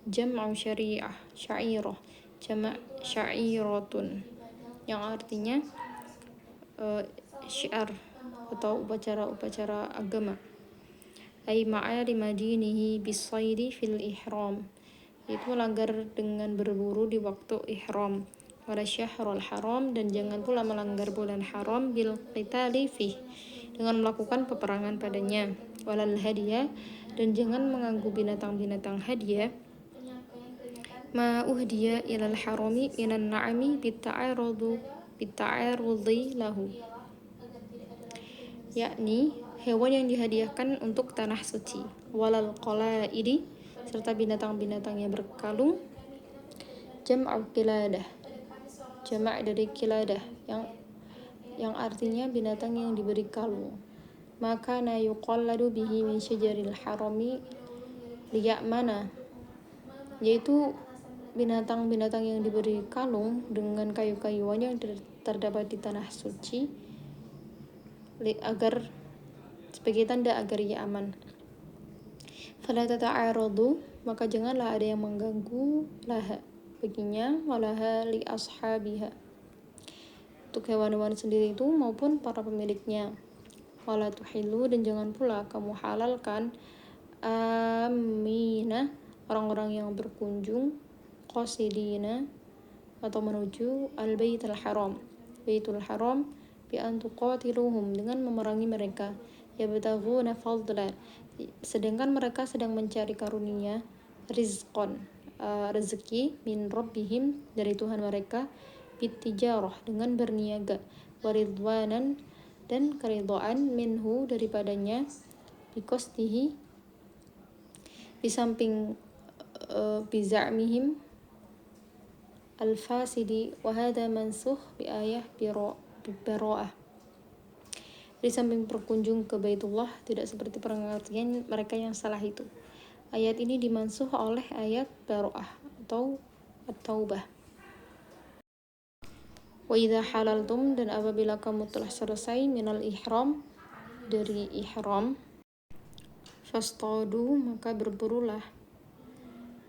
Jam'u syariah, syairah, jamak syairatun, yang artinya syiar atau upacara-upacara agama. Ay ma'alima dinihi bisaidi fil ihram, itu melanggar dengan berburu di waktu ihram. Wala syahrul haram, dan jangan pula melanggar bulan haram bil qitali fih, dengan melakukan peperangan padanya. Walal hadiah, dan jangan mengganggu binatang-binatang hadiah. Ma uhdiya ilal harami minan na'ami bita'arudhi lahu, yakni hewan yang dihadiahkan untuk tanah suci. Walal qalaidi, serta binatang-binatang yang berkalung. Jam'u qiladah, jamak dari qiladah, yang artinya binatang yang diberi kalung. Maka na yuqalladu bihi min syajaril harami liya'mana, yaitu binatang-binatang yang diberi kalung dengan kayu-kayuan yang terdapat di tanah suci, agar sebagai tanda agar ia aman. Fala tata'aradu, maka janganlah ada yang mengganggu laha, baginya, walaha li ashabiha, untuk hewan-hewan sendiri itu maupun para pemiliknya. Wala tuhillu, dan jangan pula kamu halalkan amina, orang-orang yang berkunjung, qasidina, atau menuju al-baitul haram, baitul haram, bi an tuqatiluhum, dengan memerangi mereka. Yabtaghuna fadla, sedangkan mereka sedang mencari karunia, rizqan, rezeki, min rabbihim, dari Tuhan mereka, bitijarah, dengan berniaga, waridwanan, dan keridhaan, minhu, daripadanya, bikosdihi, di samping biza'mihim al-fasidi, wa hadha mansukh bi ayah bara'ah. Di samping berkunjung ke Baitullah tidak seperti pengertian mereka yang salah itu. Ayat ini dimansuh oleh ayat bara'ah atau at-taubah. Wa idza halaltum, dan apabila kamu telah selesai minal ihram, dari ihram, fastadu, maka berburulah.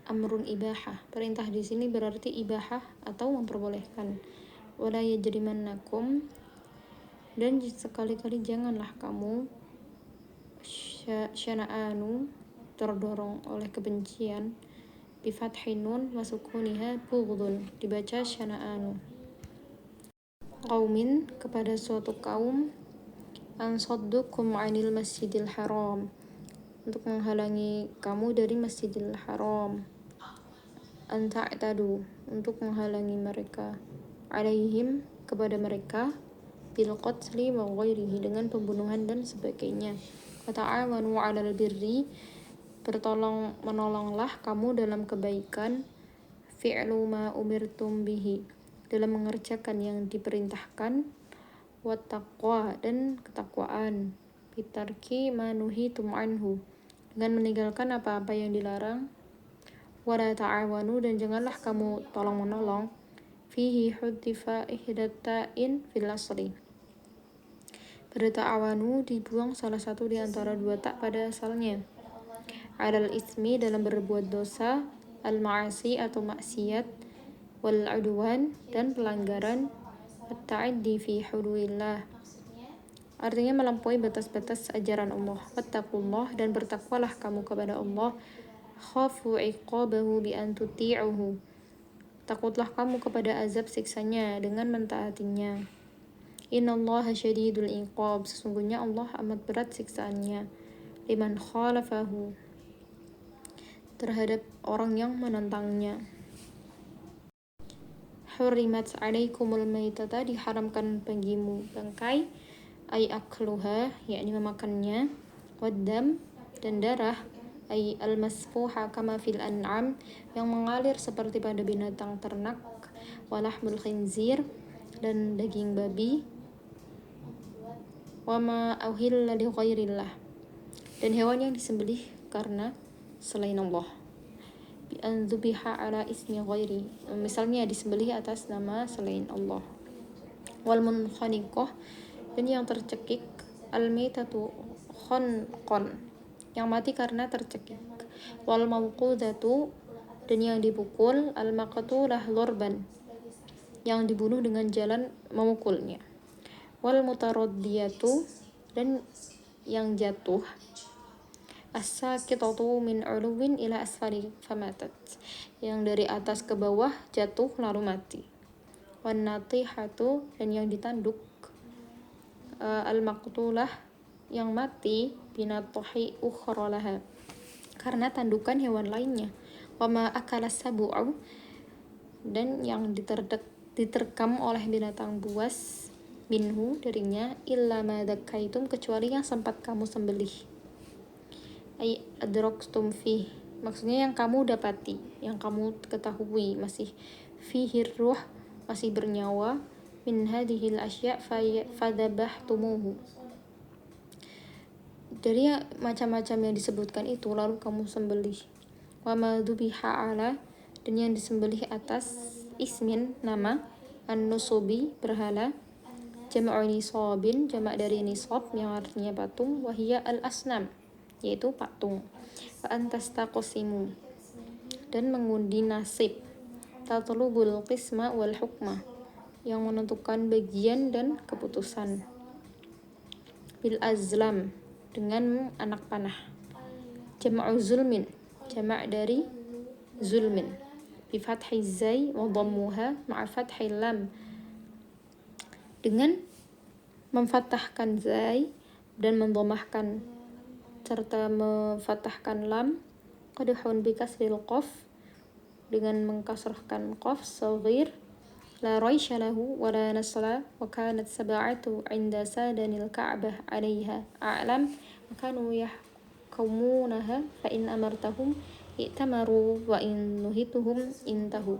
Amrun ibahah, perintah di sini berarti ibahah atau memperbolehkan. Wala yajrimannakum, dan sekali-kali janganlah kamu syana'anu, terdorong oleh kebencian, bifathin nun wa sukuniha bughdun, dibaca syana'anu, qaumin, kepada suatu kaum, ansaddukum 'anil masjidil haram, untuk menghalangi kamu dari masjidil haram. Anta'tadu, untuk menghalangi mereka, alaihim, kepada mereka, bil qatli wa ghairihi, dengan pembunuhan dan sebagainya. Wa ta'awanu 'alal birri, menolonglah kamu dalam kebaikan, fi'lu ma umirtum bihi, dalam mengerjakan yang diperintahkan, wa taqwa, dan ketakwaan, bitarki ma nuhitum anhu, dengan meninggalkan apa-apa yang dilarang. Wala ta'awanu, dan janganlah kamu tolong-menolong, fihi huddifa ihdatta'in fil asli, pada ta'awanu dibuang salah satu di antara dua tak pada asalnya. Alal ismi, dalam berbuat dosa, al-ma'asi, atau maksiat, wal udwan, dan pelanggaran, at-ta'addi fi hududillah, artinya melampaui batas-batas ajaran Allah. Wattaqullah, dan bertakwalah kamu kepada Allah. Khafu iqabahu bi an tuti'uhu, takutlah kamu kepada azab siksanya dengan mentaatinya. Innallaha syadidul iqab, sesungguhnya Allah amat berat siksaannya. Liman khalafahu, terhadap orang yang menentangnya. Hurrimat alaikumul maitata, diharamkan bagimu bangkai, ay akluha, yakni memakannya, waddam, dan darah, ay al-masfuha kama fil an'am, yang mengalir seperti pada binatang ternak, walahmul khinzir, dan daging babi, wama auhilla li ghairillah, dan hewan yang disembelih karena selain Allah, bi an dzubiha ala ismi ghairi, misalnya disembelih atas nama selain Allah. Wal munkhaniqah, dan yang tercekik, al maitatu khanqan, yang mati karena tercekik. Wal mawqudatu, dan yang dipukul, al maqtulah lorban, yang dibunuh dengan jalan memukulnya. Wal mutaraddiyatu, dan yang jatuh, as-saqitatu min uluwin ila asfali famatat, yang dari atas ke bawah jatuh lalu mati. Wan natihatu, dan yang ditanduk, al-maqtulah, yang mati, binatuhi ukhra laha, karena tandukan hewan lainnya. Wama akala sabu'u, dan yang diterkam oleh binatang buas, minhu, darinya, illa ma dakaitum, kecuali yang sempat kamu sembelih, ay adrokstum fih, maksudnya yang kamu dapati, yang kamu ketahui masih fihir ruh, masih bernyawa, min hadhil asya fadabahtumuhu, dari macam-macam yang disebutkan itu lalu kamu sembelih. Wama dzubiha ala, dan yang disembelih atas ismin, nama, an-nusubi, berhala, jam'u nisabin, jamak dari nisab yang artinya patung, wahiyya al-asnam, yaitu patung. Wa antastaqsimu, dan mengundi nasib, tatlubul qisma wal hukma, yang menentukan bagian dan keputusan, bil azlam, dengan anak panah, jam'u zulmin, jamak dari zulmin, bi fathhi zai wa dhammuha ma'a fathhi lam, dengan memfathahkan zai dan mendhamahkan serta memfathahkan lam, qadhun bi kasril qaf, dengan mengkasrahkan qaf saghir, la raisha lahu wa la nasla, wa kanat sab'atu 'inda sadanil ka'bah 'alayha a'lam, wa kanu yahkumunaha fa in amartahum i'tamaru wa in nuhituhum intahu.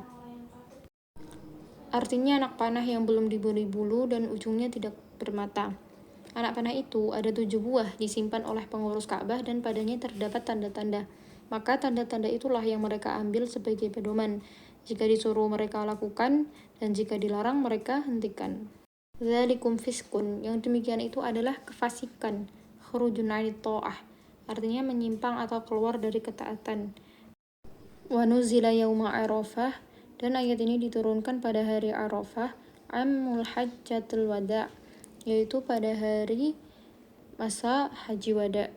Artinya anak panah yang belum diberi bulu dan ujungnya tidak bermata. Anak panah itu ada 7 buah, disimpan oleh pengurus Ka'bah dan padanya terdapat tanda-tanda. Maka tanda-tanda itulah yang mereka ambil sebagai pedoman. Jika disuruh mereka lakukan, dan jika dilarang mereka hentikan. Dzalikum fiskun, yang demikian itu adalah kefasikan, khurujun 'anit tha'ah, artinya menyimpang atau keluar dari ketaatan. Wa nuzila yauma Arafah, dan ayat ini diturunkan pada hari Arafah, amul hajjatul wada', yaitu pada hari masa haji wada.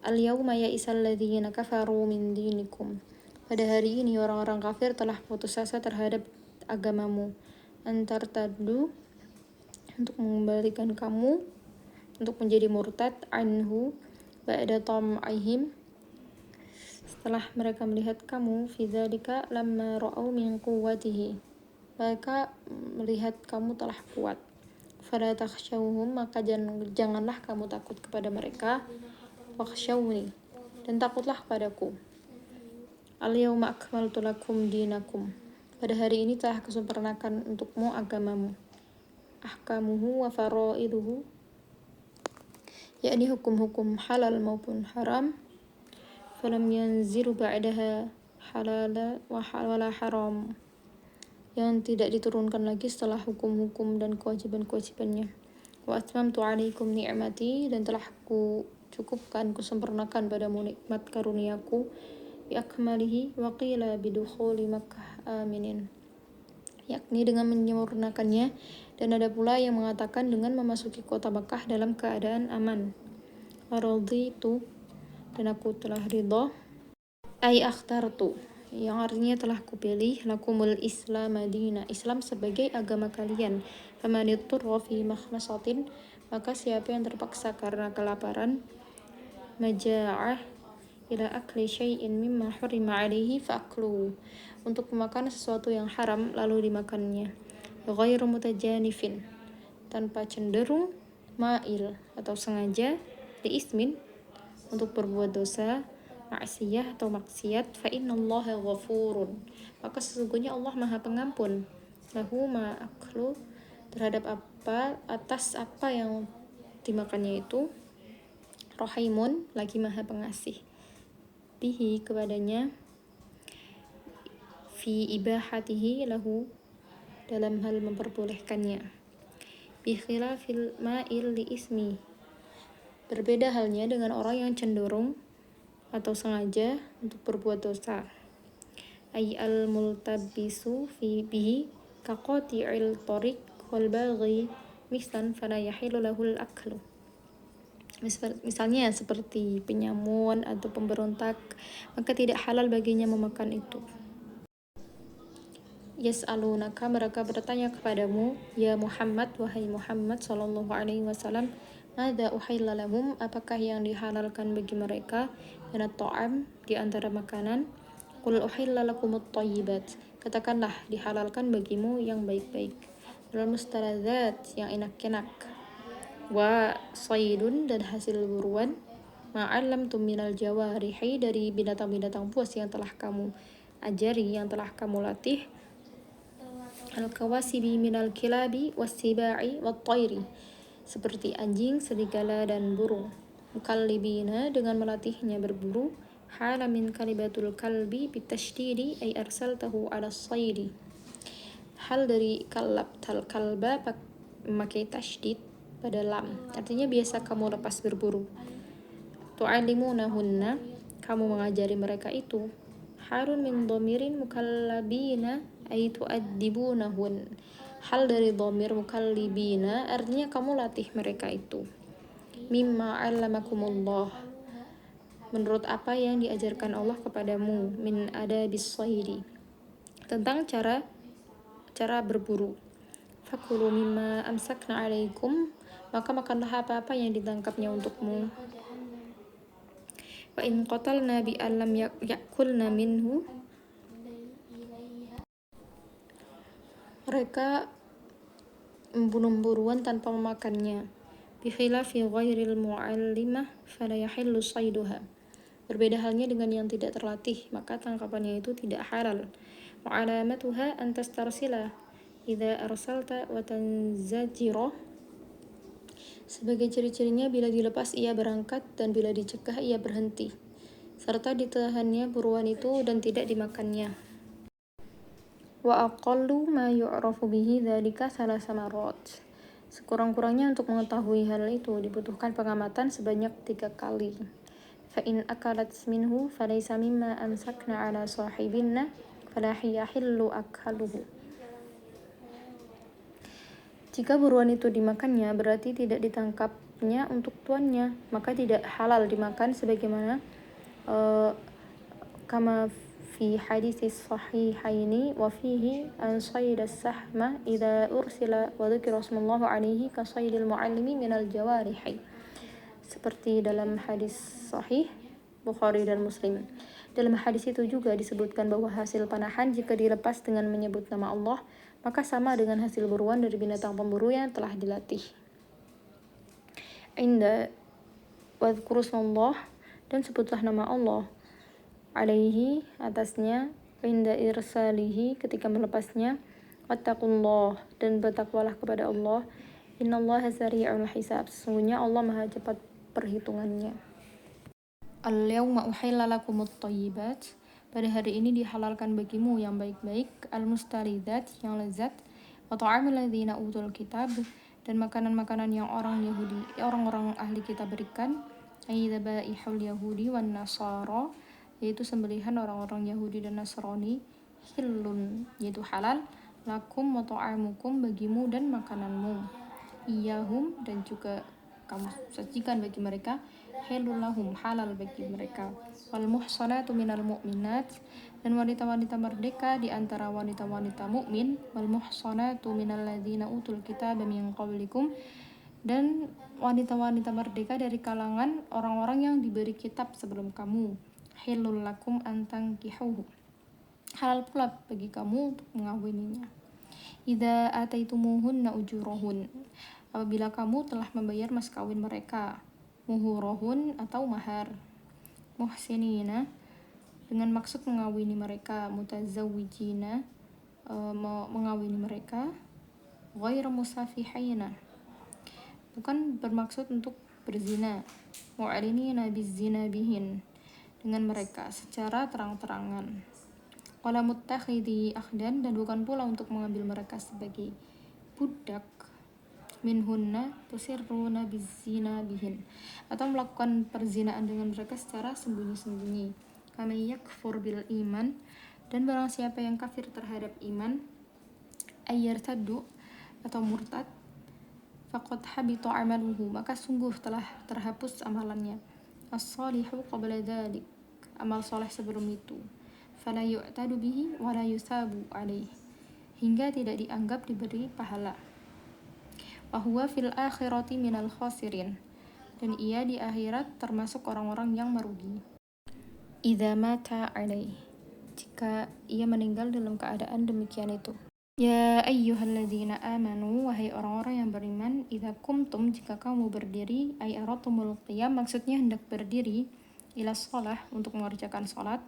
Al-yawma ya'isal ladzina kafaru min dinikum, pada hari ini orang-orang kafir telah putus asa terhadap agamamu. Antar tadu, untuk mengembalikan kamu, untuk menjadi murtad, anhu, ba'da tam'ihim, setelah mereka melihat kamu, fi dzalika lamma ra'au min quwwatihi, mereka melihat kamu telah kuat. Fala takhshawhum, maka janganlah kamu takut kepada mereka, wakhshawni, dan takutlah padaku. Al-yawma akmaltu lakum dinakum, pada hari ini telah kusempurnakan untukmu agamamu. Ahkamuhu wa faraiduhu, yakni hukum-hukum halal maupun haram. Falam yanziru ba'daha halala wala haram, yang tidak diturunkan lagi setelah hukum-hukum dan kewajiban-kewajibannya. Wa atmamtu 'alaikum ni'mati, dan telah ku cukupkan, kusempurnakan padamu nikmat karuniaku, bi akmalihi wa qila bidukhuli Makkah aminin, yakni dengan menyempurnakannya, dan ada pula yang mengatakan dengan memasuki kota Makkah dalam keadaan aman. Waraditu, dan aku telah ridha, ay akhtartu, yang artinya telah kupilih, lakumul Islam madina, Islam sebagai agama kalian. Famanitturra fi makhmasatin, maka siapa yang terpaksa karena kelaparan, maja'ah, ila akli syai'in mimma hurima alaihi fa'aklu, untuk memakan sesuatu yang haram lalu dimakannya, ghairu mutajanifin, tanpa cenderung, ma'il atau sengaja, li ismin, untuk berbuat dosa, maksiyah atau maksiat, fa innallaha ghafurun, maka sesungguhnya Allah Maha Pengampun, lahu ma aklu, terhadap apa, atas apa yang dimakannya itu, rahimun, lagi Maha Pengasih, bihi, kepadanya, fi ibahatihi lahu, dalam hal memperbolehkannya, bi khilafil ma'il li ismi, berbeda halnya dengan orang yang cenderung atau sengaja untuk berbuat dosa, ay al multabisu fi bihi kaqati'il tariq wal baghi mislan fala yahilu lahul aklu, misalnya seperti penyamun atau pemberontak, maka tidak halal baginya memakan itu. Yas'alunaka, mereka bertanya kepadamu, ya Muhammad, wahai Muhammad sallallahu alaihi wasallam, madza uhilla lahum, apakah yang dihalalkan bagi mereka, minat ta'am, di antara makanan, qul uhilla lakumut thayyibat, katakanlah dihalalkan bagimu yang baik-baik, wal mustaladzat, yang enak-enak, wa saydun, dan hasil buruan, ma'allamtum minal jawarihi, dari binatang-binatang buas yang telah kamu ajari, yang telah kamu latih, al-kawasibi minal kilabi wassiba'i wattairi, seperti anjing, serigala, dan burung, mukallibina, dengan melatihnya berburu, hala min kalibatul kalbi bitashdidi ay arsaltahu ala saydi, hal dari tal kalba memakai tashdid pada lam, artinya biasa kamu lepas berburu, tu'allimunahunna, kamu mengajari mereka itu, harun min dhamirin mukallabina ay tu'addibunahun, hal dari dhamir mukallibina, artinya kamu latih mereka itu, mimma 'allamakumullah, menurut apa yang diajarkan Allah kepadamu, min adabis saydi, tentang cara berburu, fakulu mimma amsakna 'alaikum, maka makanlah apa-apa yang ditangkapnya untukmu, wa in qatalna bi allam yakulna minhu, mereka membunuh buruan tanpa memakannya, bi khilafi ghairil mu'allimah fala yahillu sayduha, berbeda halnya dengan yang tidak terlatih, maka tangkapannya itu tidak halal, wa alamatuha an tastarsila idza arsalta wa tanzajira, sebagai ciri-cirinya bila dilepas ia berangkat dan bila dicegah ia berhenti, serta ditahannya buruan itu dan tidak dimakannya. Wa aqallu ma yu'rafu bihi dzalika salasa marrat, sekurang-kurangnya untuk mengetahui hal itu dibutuhkan pengamatan sebanyak 3 kali. Fa in akalat minhu falaysa mimma amsakna ala sahibinna fala yahillu akhaluhu, jika buruan itu dimakannya berarti tidak ditangkapnya untuk tuannya, maka tidak halal dimakan, sebagaimana kama fi hadisis sahihaini wa fihi an saydas sahma idza ursila wa dzikra rasulullahi alaihi ka saydil muallimi minal jawarihi, seperti dalam hadis sahih Bukhari dan Muslim. Dalam hadis itu juga disebutkan bahwa hasil panahan jika dilepas dengan menyebut nama Allah, maka sama dengan hasil buruan dari binatang pemburu yang telah dilatih. Inda wadhkuru smallah, dan sebutlah nama Allah, alaihi, atasnya, inda irsalihi, ketika melepasnya, wattaqullah, dan bertakwalah kepada Allah, innallaha sari'ul hisab, sesungguhnya Allah Maha cepat perhitungannya. Al-yawma uhilla lakumut thayyibat, pada hari ini dihalalkan bagimu yang baik-baik, al-mustalidzat, yang lezat, wa ta'amul ladzina utul kitab, dan makanan-makanan yang orang-orang ahli kitab berikan, ay dzabaihul yahudi wan nasara, yaitu sembelihan orang-orang Yahudi dan Nasrani, hillun, yaitu halal, lakum wa ta'amukum, bagimu dan makananmu, iyahum, dan juga kamu sajikan bagi mereka, halul lahum, halal bagi mereka, wal muhsanatu minal mu'minat, dan wanita-wanita merdeka di antara wanita-wanita mukmin, wal muhsanatu minal ladzina utul kitaba min qablikum, dan wanita-wanita merdeka dari kalangan orang-orang yang diberi kitab sebelum kamu, hillul lakum an tankihuhu. Halal pula bagi kamu untuk mengawininya. Idza ataitumuhunna ujurahun, apabila kamu telah membayar mas kawin mereka, muhurahun atau mahar, muhsinina dengan maksud mengawini mereka, mutazawwijina mengawini mereka, ghairu musafihina bukan bermaksud untuk berzina, mu'linina bizzina bihin dengan mereka secara terang-terangan, wala muttakhidhi akhdan dan bukan pula untuk mengambil mereka sebagai budak, minhunna tusirruna bizzina bihin atau melakukan perzinaan dengan mereka secara sembunyi-sembunyi, kama yakfur bil iman dan barang siapa yang kafir terhadap iman, ayyartaddu atau murtad, faqad habita amaluhu maka sungguh telah terhapus amalannya, as-salihu qabla dzalik amal soleh sebelum itu, fala yu'tadu bihi wa la yusabu alaih hingga tidak dianggap diberi pahala, wa huwa fil akhirati minal khasirin dan ia di akhirat termasuk orang-orang yang merugi. Idza mata alaih jika ia meninggal dalam keadaan demikian itu. Ya ayyuhalladzina amanu wahai orang-orang yang beriman, idza kumtum jika kamu berdiri, ay aratumul qiyam maksudnya hendak berdiri, ila shalah untuk mengerjakan salat,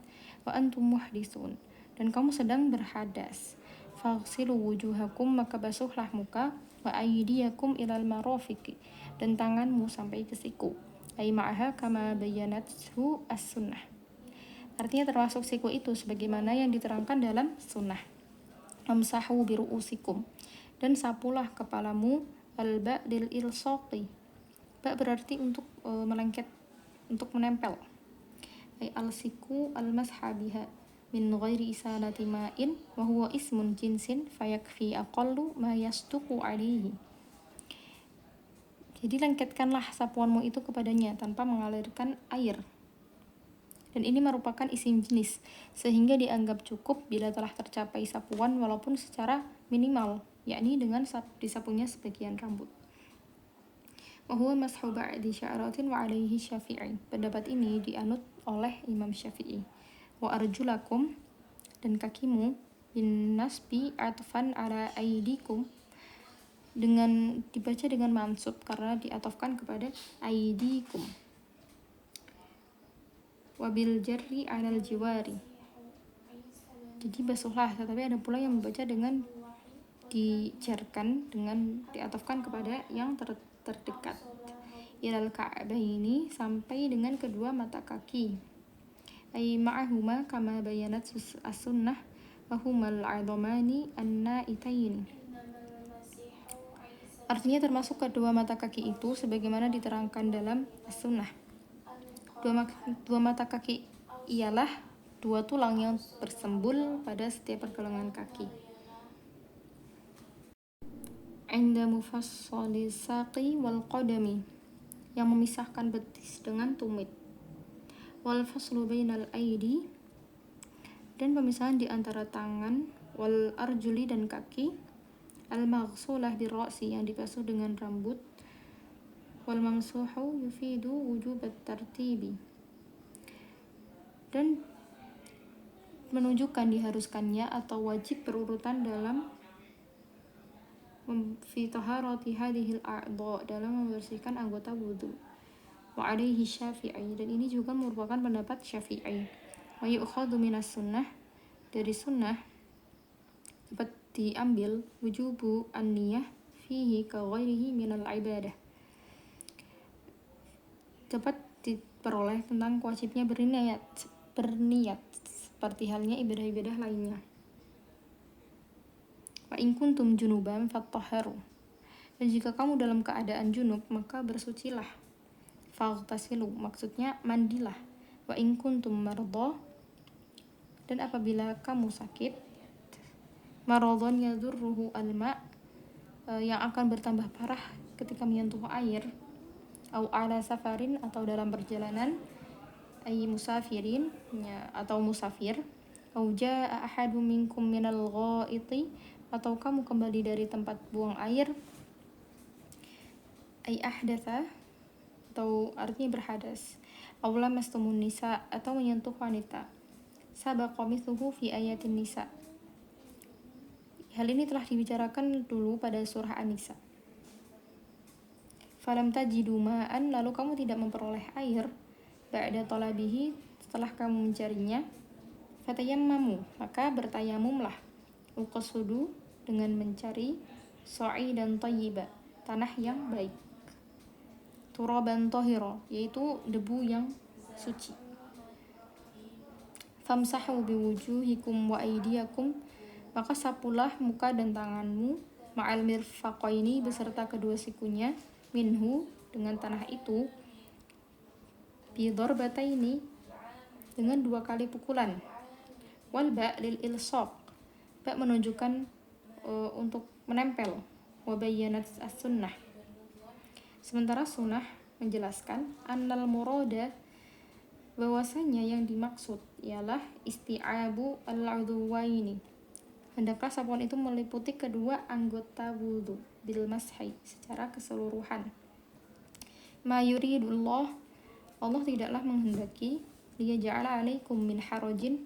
wa antum muhdisun dan kamu sedang berhadas, faghsilu wujuhakum maka basuhlah muka, wa aydiyakum ilal marafiqi dan tanganmu sampai ke siku, ay ma'aha kama bayyanathu as-sunnah artinya termasuk siku itu sebagaimana yang diterangkan dalam sunnah. Amsahu biru'usikum dan sapulah kepalamu, alba lil ilsaqi ba berarti untuk melengket, untuk menempel, ay alsiku almashabiha min ghairi isalati ma'in wa huwa ismun jinsin fayakfi aqallu ma yastuqu alaihi. Jadi lengketkanlah sapuanmu itu kepadanya tanpa mengalirkan air, dan ini merupakan isim jenis sehingga dianggap cukup bila telah tercapai sapuan walaupun secara minimal, yakni dengan disapunya sebagian rambut. Wa huwa mashu ba'di sya'ratin wa alaihi Syafi'i. Pendapat ini dianut oleh Imam Syafi'i. Wa arjulakum dan kakimu bin nasbi atfan ala aidikum dengan dibaca dengan mansub karena diatofkan kepada aidikum. Wabil jarri alal jiwari. Jadi basuhlah, tetapi ada pula yang membaca dengan dijarkan dengan diatofkan kepada yang terdekat. Ilal ka'baini sampai dengan kedua mata kaki. Ay ma'ahuma kama bayanat as-sunnah wa humal 'idhamani an-na'itain. Artinya termasuk kedua mata kaki itu sebagaimana diterangkan dalam as-sunnah. Dua mata kaki ialah dua tulang yang bersembul pada setiap pergelangan kaki. Inda mufassali saqi wal qadami yang memisahkan betis dengan tumit. Wal faslu bainal aidi dan pemisahan di antara tangan, wal arjuli dan kaki, al maghsulah bi ra'si yang dibasuh dengan rambut, wal mamsuhu yufidu wujubat tartibi dan menunjukkan diharuskannya atau wajib berurutan dalam fi taharati hadhil a'dha dalam membersihkan anggota wudu. Wa alaihi Syafi'i dan ini juga merupakan pendapat Syafi'i. Wa yu'khadhu minas sunnah dari sunnah dapat diambil wujubu an-niyah fihi ka ghairihi minal ibadah. Dapat diperoleh tentang wajibnya berniat seperti halnya ibadah-ibadah lainnya. Wa in kuntum junuban fattahharu dan jika kamu dalam keadaan junub maka bersucilah. Faghtasilu maksudnya mandilah. Wa in kuntum mardha dan apabila kamu sakit, maradhan yadurruhu alma yang akan bertambah parah ketika menyentuh air, au ala safarin atau dalam perjalanan, ay musafirin atau musafir, au jaa ahadum minkum minal ghaiti atau kamu kembali dari tempat buang air, ay ahdatha atau artinya berhadas, aw lamastumun nisa atau menyentuh wanita. Sabaqa mithluhu fi ayatin nisa. Hal ini telah dibicarakan dulu pada surah An-Nisa. Falam tajidu ma'an, lalu kamu tidak memperoleh air, ba'da talabihi, setelah kamu mencarinya, fatayammamu, maka bertayamumlah, uqasudu, dengan mencari sa'idan thayyiba, tanah yang baik, turaban tahira, yaitu debu yang suci. Famsahu biwujuhikum wa aydiyakum, maka sapulah muka dan tanganmu, ma'al mirfaqaini, beserta kedua sikunya, minhu, dengan tanah itu, bidarbataini, dengan 2 kali pukulan. Wal ba' lil ilsaq, ba' menunjukkan untuk menempel. Wa bayyanat as-sunnah, sementara sunnah menjelaskan annal murada, bahwasanya yang dimaksud ialah isti'abu al-udhuwaini, hendaklah sapuan itu meliputi kedua anggota wudu, bil mashi, secara keseluruhan. Ma yuridullah, Allah tidaklah menghendaki, liyaja'ala alaikum min harajin,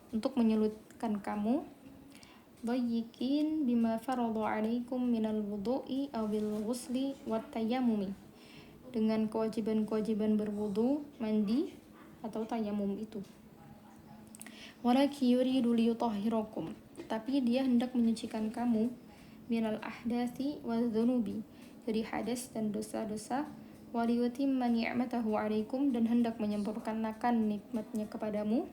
untuk menyulitkan kamu, dayyikin bima farada alaikum minal wudu'i aw bil ghusli wat tayammumi, dengan kewajiban-kewajiban berwudu, mandi, atau tayamum itu. Walaki yuridu liyutahhirakum, tapi dia hendak menyucikan kamu, minal ahdasi wadzunubi, dari hadas dan dosa-dosa, waliyutimma ni'matahu alaikum, dan hendak menyempurnakan nikmatnya kepadamu,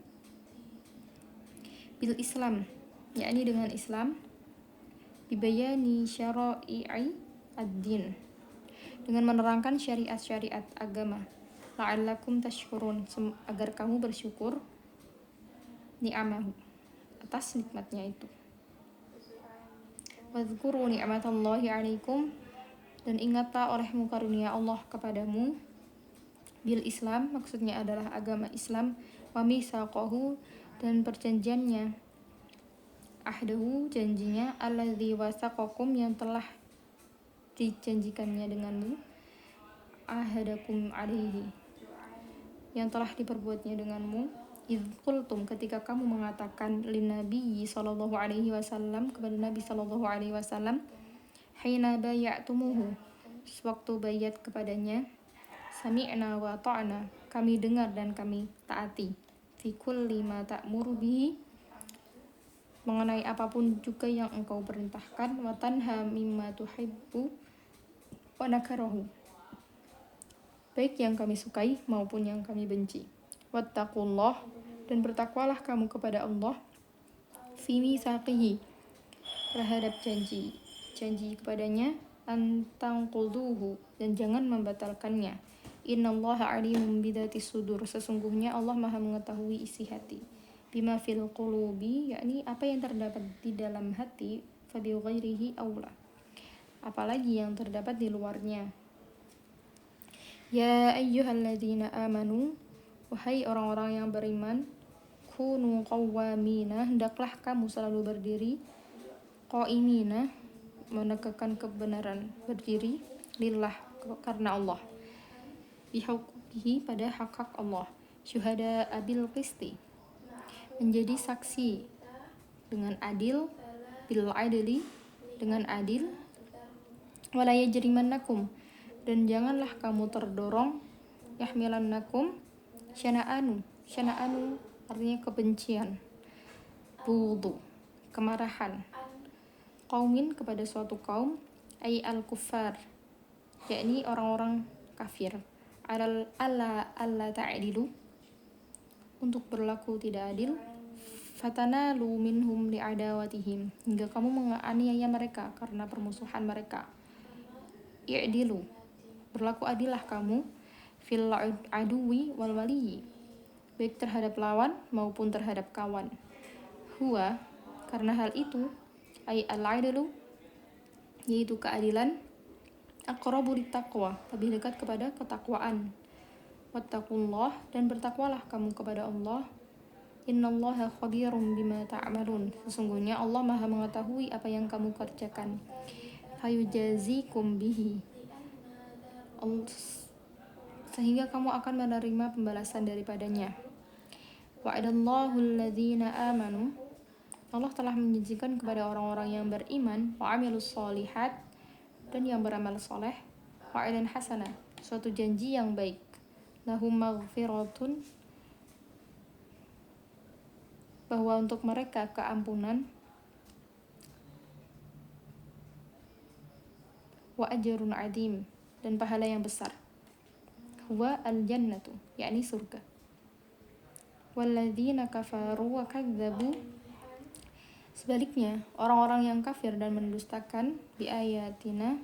bil Islam, yakni dengan Islam, bibayani syara'i'i ad-din, dengan menerangkan syariat-syariat agama, la'allakum tashkurun, agar kamu bersyukur ni'amahu, atas nikmatnya itu. Wadhkuru ni'matallahi alaikum, dan ingatlah olehmu karunia Allah kepadamu, bil Islam, maksudnya adalah agama Islam, wa mitsaqahu, dan perjanjiannya, ahdahu, janjinya, alladzi wasaqakum, yang telah dijanjikannya denganmu, ahadakum alaihi, yang telah diperbuatnya denganmu, idh qultum, ketika kamu mengatakan, linnabi sallallahu alaihi wasallam, kepada Nabi sallallahu alaihi wasallam, hina bayatumuhu, sewaktu bayat kepadanya, sami'na wa ta'na, kami dengar dan kami taati, fi kulli ma ta'muru bihi, mengenai apapun juga yang engkau perintahkan, wa tanha mimma tuhibbu wa nakarahu, baik yang kami sukai maupun yang kami benci. Wattaqullah, dan bertakwalah kamu kepada Allah, fi mitsaqihi, terhadap janji kepadanya, antangquduhu, dan jangan membatalkannya. Innallaha alimun bidatis sudur, sesungguhnya Allah Maha mengetahui isi hati. Bima fil qulubi, yakni apa yang terdapat di dalam hati, fa bi ghairihi aula, apalagi yang terdapat di luarnya. Ya ayyuhalladzina amanu, wahai orang-orang yang beriman, kunu qawwamina, hendaklah kamu selalu berdiri, qaimina, menegakkan kebenaran, berdiri, lillah, karena Allah, bihuquqihi, pada hak-hak Allah, syuhada abil qisti, menjadi saksi dengan adil, bil adli, dengan adil, wala yajrimannakum, dan janganlah kamu terdorong, yahmilannakum, syana'anu artinya kebencian, bughdu, kemarahan, qaumin, kepada suatu kaum, ay al-kuffar, yakni orang-orang kafir, alla ta'dilu, untuk berlaku tidak adil, fatanalu minhum li'adawatihim, hingga kamu menganiaya mereka karena permusuhan mereka. I'dilu, berlaku adillah kamu, fil aduwi wal waliyi, baik terhadap lawan maupun terhadap kawan. Huwa, karena hal itu, ay al-'adlu, yaitu keadilan, aqrabu littaqwa, lebih dekat kepada ketakwaan. Wattaqullah, dan bertakwalah kamu kepada Allah. Innallaha khabirum bima ta'malun, sesungguhnya Allah Maha mengetahui apa yang kamu kerjakan. Fayujazikum bihi, sehingga kamu akan menerima pembalasan daripadanya. Wa'adallahu alladhina amanu, Allah telah menjanjikan kepada orang-orang yang beriman, wa amilus solihat, dan yang beramal soleh, wa'adan hasanah, suatu janji yang baik, lahum maghfiratun, bahwa untuk mereka keampunan, wa ajrun adim, dan pahala yang besar, huwa al-jannatu, yakni surga. Walladzina kafaru wa kadzabu, sebaliknya orang-orang yang kafir dan mendustakan biayatina,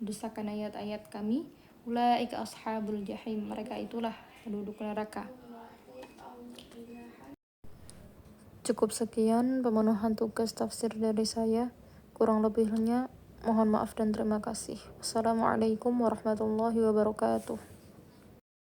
mendustakan ayat-ayat kami, ulaika ashabul jahim, mereka itulah penduduk neraka. Cukup sekian pemenuhan tugas tafsir dari saya. Kurang lebihnya mohon maaf dan terima kasih. Assalamualaikum warahmatullahi wabarakatuh.